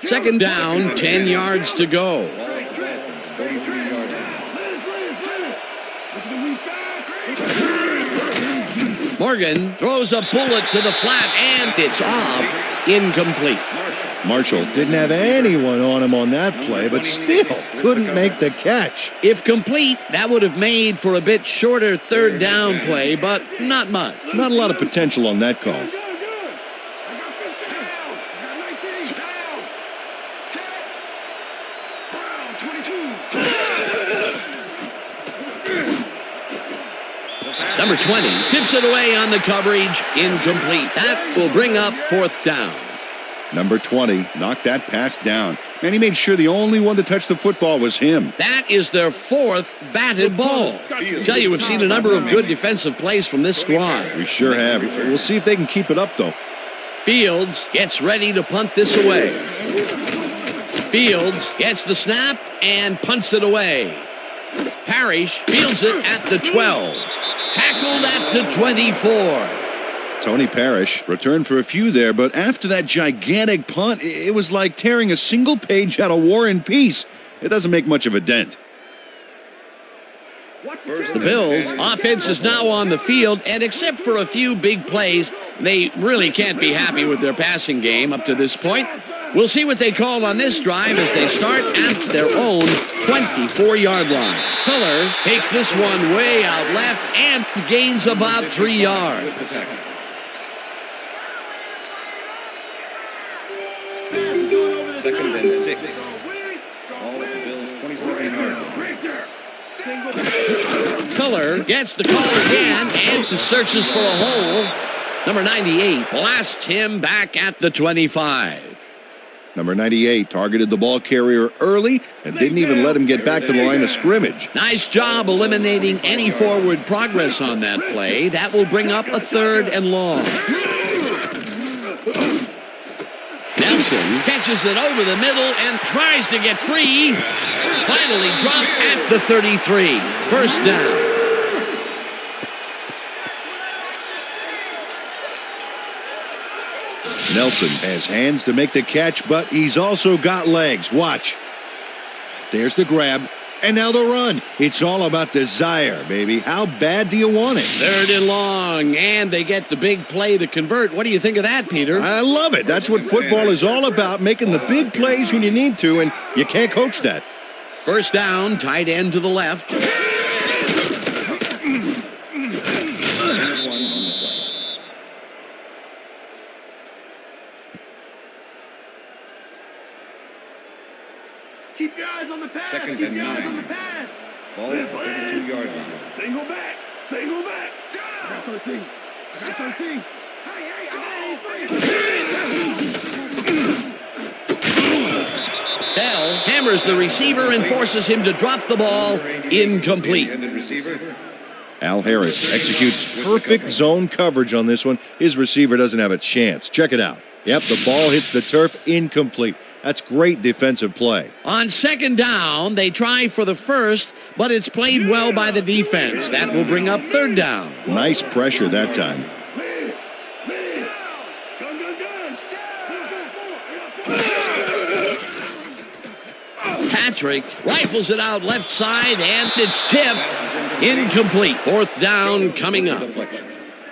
Second down, 10 yards to go. Ball at the Dolphins' 43-yard line. Morgan throws a bullet to the flat, and it's off. Incomplete. Marshall didn't have anyone on him on that play, but still couldn't make the catch. If complete, that would have made for a bit shorter third down play, but not much. Not a lot of potential on that call. Number 20 tips it away on the coverage. Incomplete. That will bring up fourth down. Number 20 knocked that pass down, and he made sure the only one to touch the football was him. That is their fourth batted ball. Tell you, we've seen a number of good defensive plays from this squad. We sure have. We'll see if they can keep it up, though. Fields gets ready to punt this away. Fields gets the snap and punts it away. Parrish fields it at the 12. Tackled at the 24. Tony Parrish returned for a few there, but after that gigantic punt, it was like tearing a single page out of War and Peace. It doesn't make much of a dent. The Bills' offense is now on the field, and except for a few big plays, they really can't be happy with their passing game up to this point. We'll see what they call on this drive as they start at their own 24-yard line. Fuller takes this one way out left and gains about 3 yards. Second and 6. Ball at the Bills' 27-yard line. Fuller gets the call again and searches for a hole. Number 98 blasts him back at the 25. Number 98 targeted the ball carrier early and didn't even let him get back to the line of scrimmage. Nice job eliminating any forward progress on that play. That will bring up a third and long. Nelson catches it over the middle and tries to get free. Finally dropped at the 33. First down. Nelson has hands to make the catch, but he's also got legs. Watch. There's the grab, and now the run. It's all about desire, baby. How bad do you want it? Third and long, and they get the big play to convert. What do you think of that, Peter? I love it. That's what football is all about, making the big plays when you need to, and you can't coach that. First down, tight end to the left. Keep your eyes on the pass. Second Keep and your eyes 9. on the pass. Ball at the 32-yard line. Single back. Single back. I got 13. I got 13. Hey, Bell hammers the receiver and forces him to drop the ball. Incomplete. Intended receiver. Al Harris executes perfect zone coverage on this one. His receiver doesn't have a chance. Check it out. Yep, the ball hits the turf, incomplete. That's great defensive play. On second down, they try for the first, but it's played well by the defense. That will bring up third down. Nice pressure that time. Patrick rifles it out left side, and it's tipped. Incomplete. Fourth down coming up.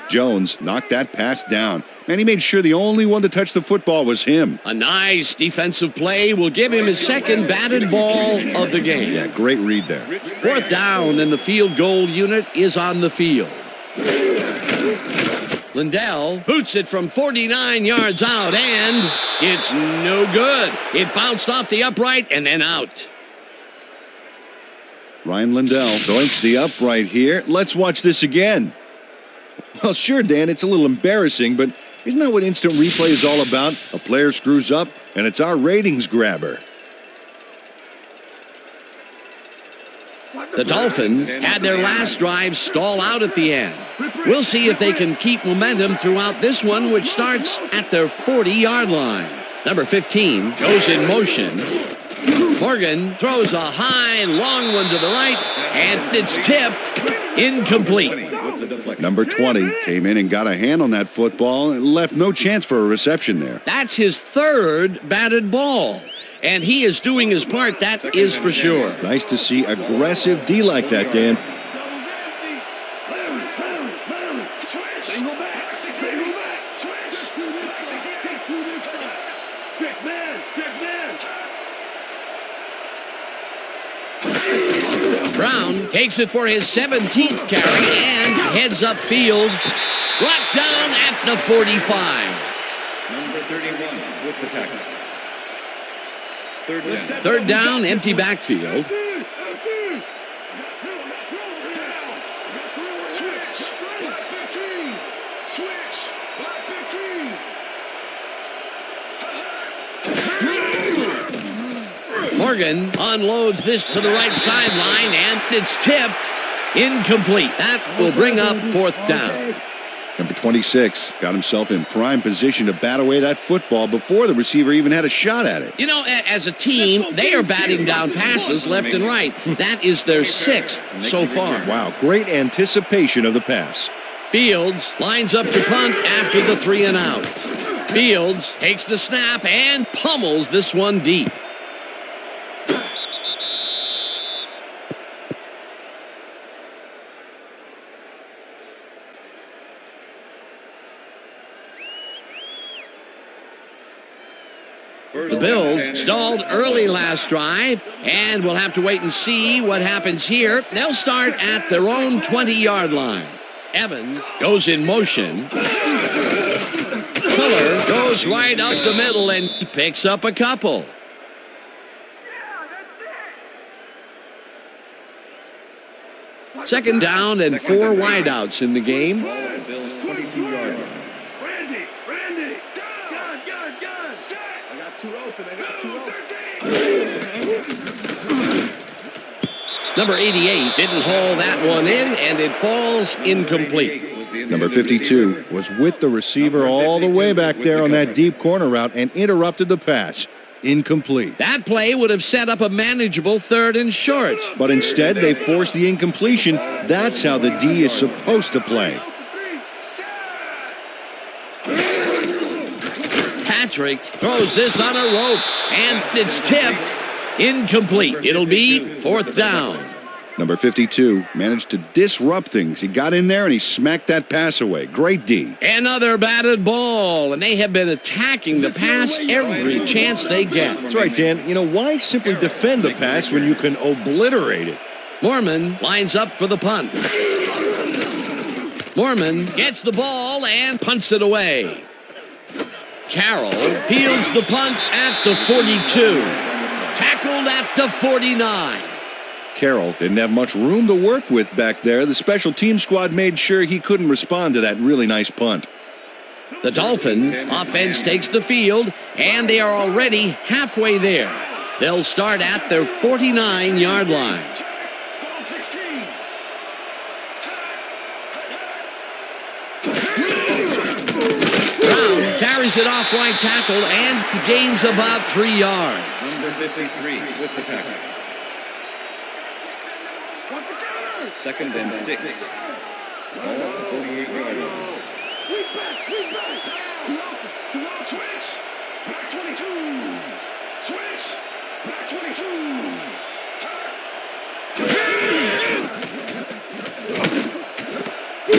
Jones knocked that pass down, and he made sure the only one to touch the football was him. A nice defensive play will give him his second batted ball of the game. Yeah, great read there. Fourth down, and the field goal unit is on the field. Lindell boots it from 49 yards out, and it's no good. It bounced off the upright and then out. Ryan Lindell doinks the upright here. Let's watch this again. Well, sure, Dan, it's a little embarrassing, but isn't that what instant replay is all about? A player screws up, and it's our ratings grabber. The Dolphins had their last drive stall out at the end. We'll see if they can keep momentum throughout this one, which starts at their 40-yard line. Number 15 goes in motion. Morgan throws a high, long one to the right, and it's tipped. Incomplete. Number 20 came in and got a hand on that football and left no chance for a reception there. That's his third batted ball, and he is doing his part, that is for sure. Nice to see aggressive D like that, Dan. Single back. Single back. Check man. Check man. Brown takes it for his 17th carry and heads upfield. Brought down at the 45. Number 31 with the tackle. Third down. Third down, empty backfield. Morgan unloads this to the right sideline, and it's tipped. Incomplete. That will bring up fourth down. Number 26 got himself in prime position to bat away that football before the receiver even had a shot at it. You know, as a team, they are batting down passes left and right. That is their sixth so far. Wow, great anticipation of the pass. Fields lines up to punt after the 3 and out. Fields takes the snap and pummels this one deep. The Bills stalled early last drive, and we'll have to wait and see what happens here. They'll start at their own 20-yard line. Evans goes in motion. Fuller goes right up the middle and picks up a couple. Second down and 4 wideouts in the game. Ball at the Bills' 22-yard line. Randy. Gun. I got two open. Number 88 didn't haul that one in, and it falls incomplete. Was the Number 52 was with the receiver all the way back there on that deep corner route and interrupted the pass. Incomplete. That play would have set up a manageable 3rd and short. But instead, they forced the incompletion. That's how the D is supposed to play. Patrick throws this on a rope, and it's tipped. Incomplete. It'll be 4th down. Number 52 managed to disrupt things. He got in there and he smacked that pass away. Great D. Another batted ball, and they have been attacking the pass every chance they get. That's right, Dan. You know, why simply defend the pass when you can obliterate it? Mormon lines up for the punt. Mormon gets the ball and punts it away. Carroll fields the punt at the 42. Tackled at the 49. Carroll didn't have much room to work with back there. The special team squad made sure he couldn't respond to that really nice punt. The Dolphins offense takes the field, and they are already halfway there. They'll start at their 49-yard line. Brown carries it off right tackle and gains about 3 yards. Number 53 with the tackle. 2nd and 6. Ball at the 48-yard line. Switch. Back 22. Switch. Back 22.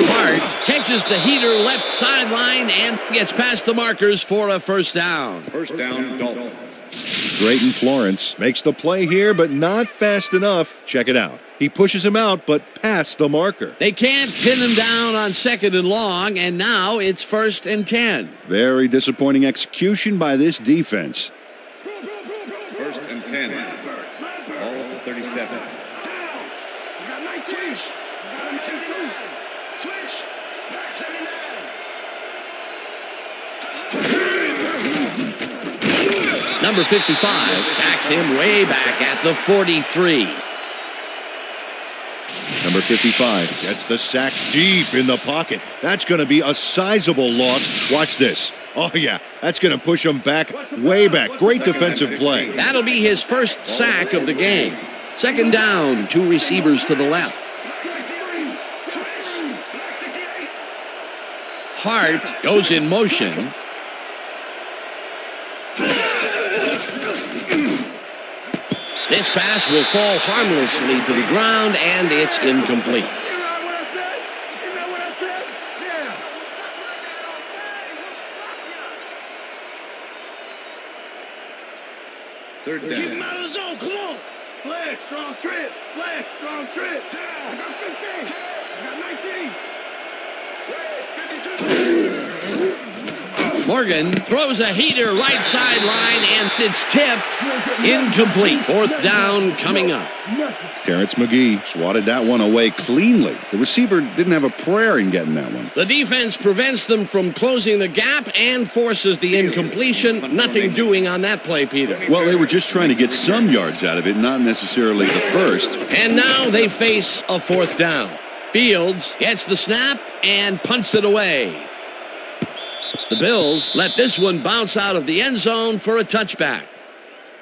Hart catches the heater left sideline and gets past the markers for a 1st down. 1st down, Dolphins. Drayton Florence makes the play here, but not fast enough. Check it out. He pushes him out, but past the marker. They can't pin him down on 2nd and long, and now it's 1st and 10. Very disappointing execution by this defense. 1st and 10. Ball at the 37. Got nice switch. Got him 79. Switch. Back 79. Number 55 sacks him way back at the 43. Number 55 gets the sack deep in the pocket. That's going to be a sizable loss. Watch this. Oh, yeah, that's going to push him back, way back. Great defensive play. That'll be his 1st sack of the game. 2nd down, 2 receivers to the left. Hart goes in motion. This pass will fall harmlessly to the ground, and it's incomplete. Third down. Keep him out of the zone. Come on. Flex, strong trip. Flex, strong trip. I got 15. I got 19. Morgan throws a heater right sideline, and it's tipped. Incomplete. 4th down coming up. Terrence McGee swatted that one away cleanly. The receiver didn't have a prayer in getting that one. The defense prevents them from closing the gap and forces the incompletion. Nothing doing on that play, Peter. Well, they were just trying to get some yards out of it, not necessarily the first. And now they face a 4th down. Fields gets the snap and punts it away. The Bills let this one bounce out of the end zone for a touchback.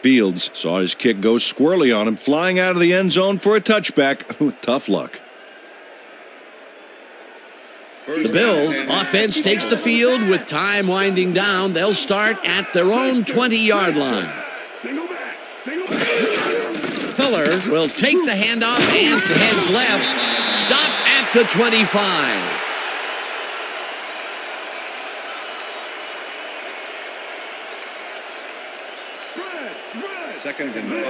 Fields saw his kick go squirrely on him, flying out of the end zone for a touchback. Tough luck. The Bills offense takes the field with time winding down. They'll start at their own 20-yard line. Pillar will take the handoff and heads left. Stopped at the 25. 2nd and 5.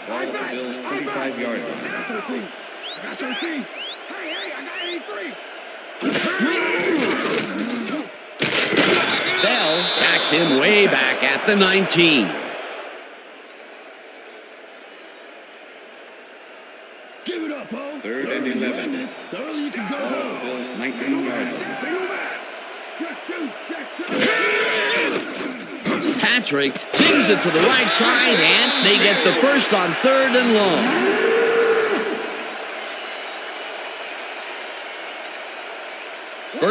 Ball at the Bills' 25-yard line. I got 13. Hey, I got 83. Bell sacks him way back at the 19. Give it up, Bo. 3rd and 11. The earlier you can go Ball at the home. Bills' 19-yard line. Patrick sings it to the right side, and they get the first on 3rd and long.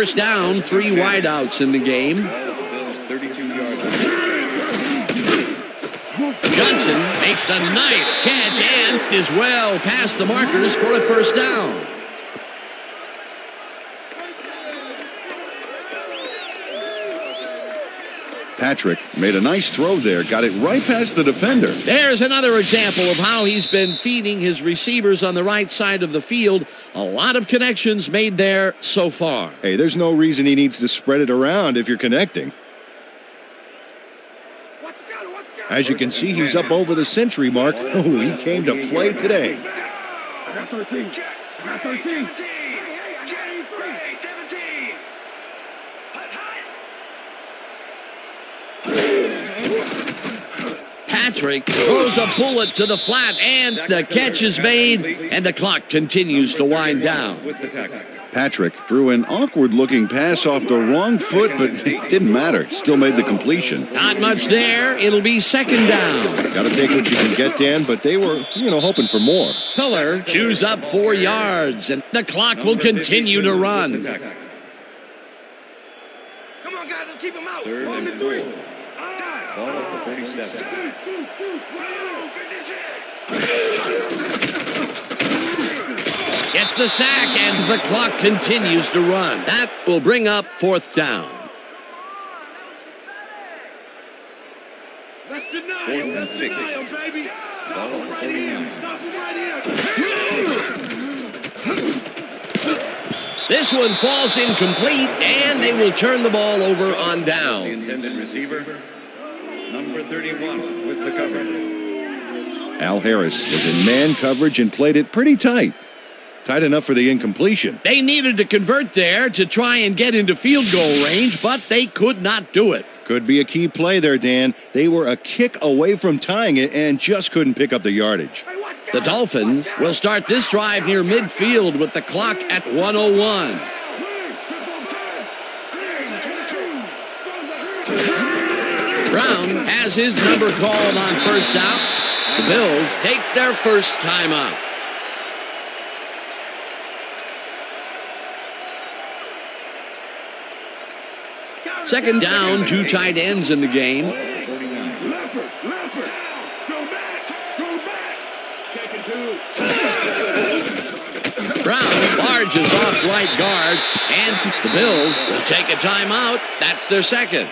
First down, 3 wideouts in the game. Ball at the Bills' 32-yard line. Johnson makes the nice catch and is well past the markers for a first down. Patrick made a nice throw there, got it right past the defender. There's another example of how he's been feeding his receivers on the right side of the field. A lot of connections made there so far. Hey, there's no reason he needs to spread it around if you're connecting. As you can see, he's up over the century mark. Oh, he came to play today. I got 13. I got 13. Patrick throws a bullet to the flat, and the catch is made, and the clock continues to wind down. With the tackle. Patrick threw an awkward-looking pass off the wrong foot, but it didn't matter. Still made the completion. Not much there. It'll be second down. Got to take what you can get, Dan, but they were, hoping for more. Pillar chews up 4 yards, and the clock will continue to run. Come on, guys, let's keep him out. Third Ball and me 3. 4. Ball at the 47. Gets the sack, and the clock continues to run. That will bring up fourth down. Let's deny Fourth him. and Let's 6. deny him, baby. Stop Ball him at the right here. 49. Stop him right here. This one falls incomplete, and they will turn the ball over on The down. intended receiver, number 31, with the coverage. Al Harris was in man coverage and played it pretty tight. Tight enough for the incompletion. They needed to convert there to try and get into field goal range, but they could not do it. Could be a key play there, Dan. They were a kick away from tying it and just couldn't pick up the yardage. The Dolphins will start this drive near midfield with the clock at 1:01. Brown has his number called on first down. The Bills take their first timeout. Second down, 2 tight ends in the game. Leopard. Go back. Taking 2. Brown barges off right guard, and the Bills will take a timeout. That's their second.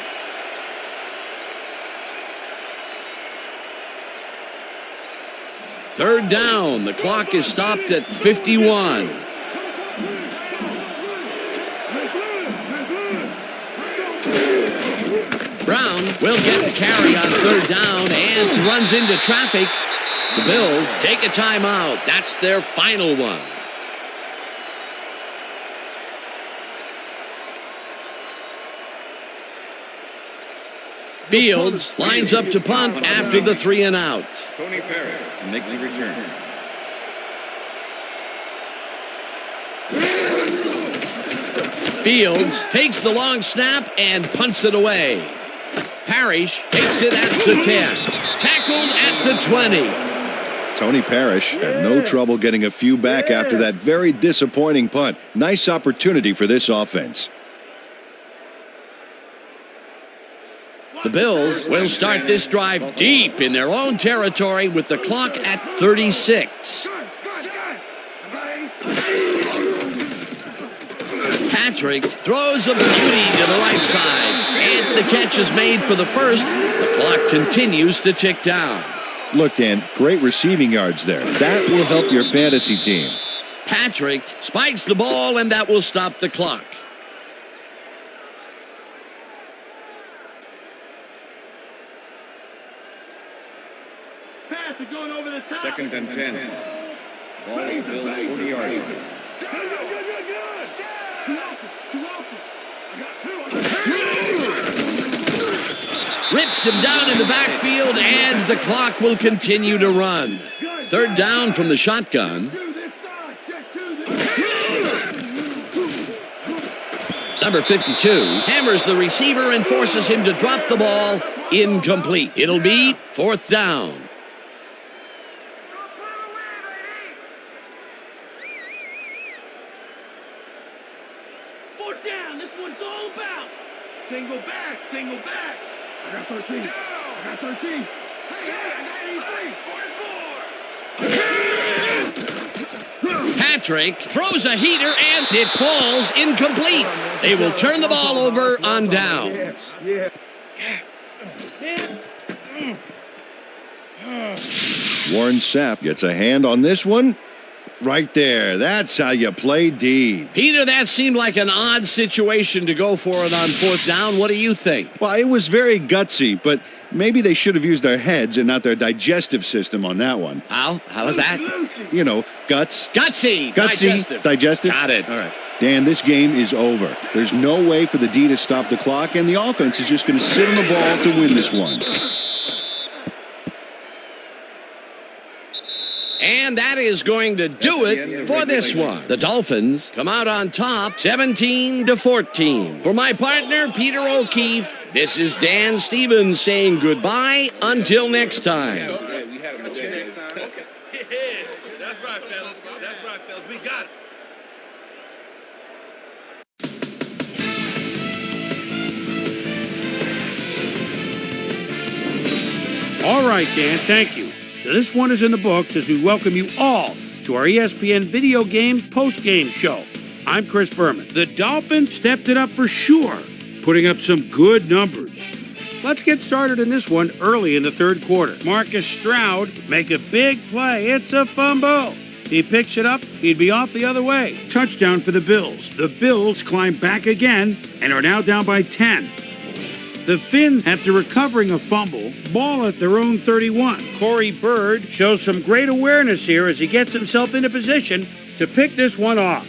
Third down. The clock is stopped at 51. Brown will get the carry on third down and runs into traffic. The Bills take a timeout. That's their final one. Fields lines up to punt after the 3 and out. Tony Parrish to make the return. Fields takes the long snap and punts it away. Parrish takes it at the 10. Tackled at the 20. Tony Parrish had no trouble getting a few back after that very disappointing punt. Nice opportunity for this offense. The Bills will start this drive deep in their own territory with the clock at 36. Patrick throws a beauty to the right side, and the catch is made for the first. The clock continues to tick down. Look, Dan, great receiving yards there. That will help your fantasy team. Patrick spikes the ball, and that will stop the clock. Pass is going over the top. Second and 10. Ball at the Bills' 40-yard line. Good. Too open. I got 2. Rips him down in the backfield, and the clock will continue to run. Third down from the shotgun. Number 52 hammers the receiver and forces him to drop the ball. Incomplete. It'll be fourth down. Fourth down. I got 13. I got 13. Hey, I got 83. Patrick throws a heater and it falls incomplete. They will turn the ball over on downs. Yeah. Warren Sapp gets a hand on this one. Right there. That's how you play D. Peter, that seemed like an odd situation to go for it on fourth down. What do you think? Well, it was very gutsy, but maybe they should have used their heads and not their digestive system on that one. How was that? You know, guts. Gutsy. Digestive. Got it. All right. Dan, this game is over. There's no way for the D to stop the clock, and the offense is just going to sit on the ball to win this one. And that is going to do it for this one. The Dolphins come out on top 17-14. For my partner, Peter O'Keefe, this is Dan Stevens saying goodbye until next time. Okay, we had him next time. Okay. That's right, fellas. That's right, fellas. We got it. All right, Dan, thank you. So this one is in the books as we welcome you all to our ESPN Video Games post-game show. I'm Chris Berman. The Dolphins stepped it up for sure, putting up some good numbers. Let's get started in this one early in the third quarter. Marcus Stroud make a big play. It's a fumble. He picks it up. He'd be off the other way. Touchdown for the Bills. The Bills climb back again and are now down by 10. The Finns, after recovering a fumble, ball at their own 31. Corey Bird shows some great awareness here as he gets himself into position to pick this one off.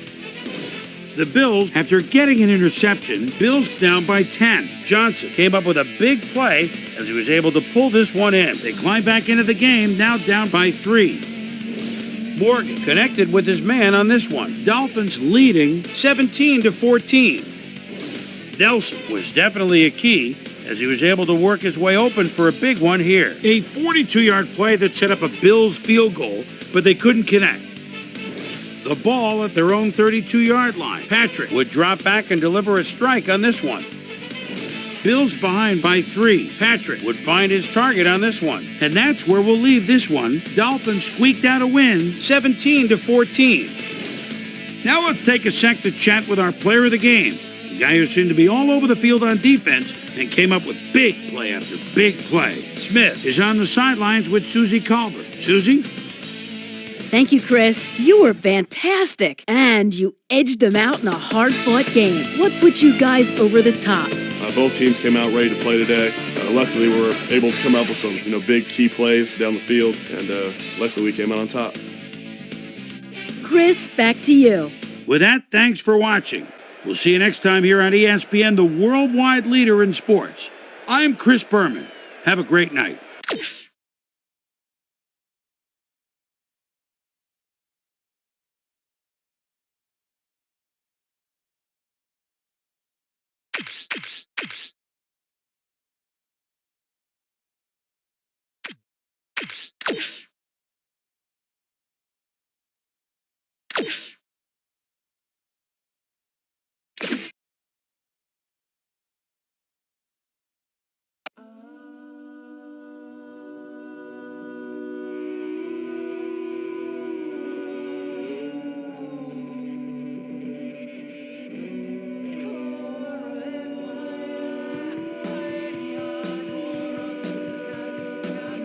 The Bills, after getting an interception, Bills down by 10. Johnson came up with a big play as he was able to pull this one in. They climb back into the game, now down by 3. Morgan connected with his man on this one. Dolphins leading 17-14. Nelson was definitely a key as he was able to work his way open for a big one here. A 42-yard play that set up a Bills field goal, but they couldn't connect. The ball at their own 32-yard line. Patrick would drop back and deliver a strike on this one. Bills behind by 3. Patrick would find his target on this one. And that's where we'll leave this one. Dolphins squeaked out a win, 17-14. Now let's take a sec to chat with our player of the game. The guy who seemed to be all over the field on defense and came up with big play after big play. Smith is on the sidelines with Susie Culver. Susie? Thank you, Chris. You were fantastic. And you edged them out in a hard-fought game. What put you guys over the top? Both teams came out ready to play today. Luckily, we were able to come up with some, big key plays down the field, and luckily we came out on top. Chris, back to you. With that, thanks for watching. We'll see you next time here on ESPN, the worldwide leader in sports. I'm Chris Berman. Have a great night.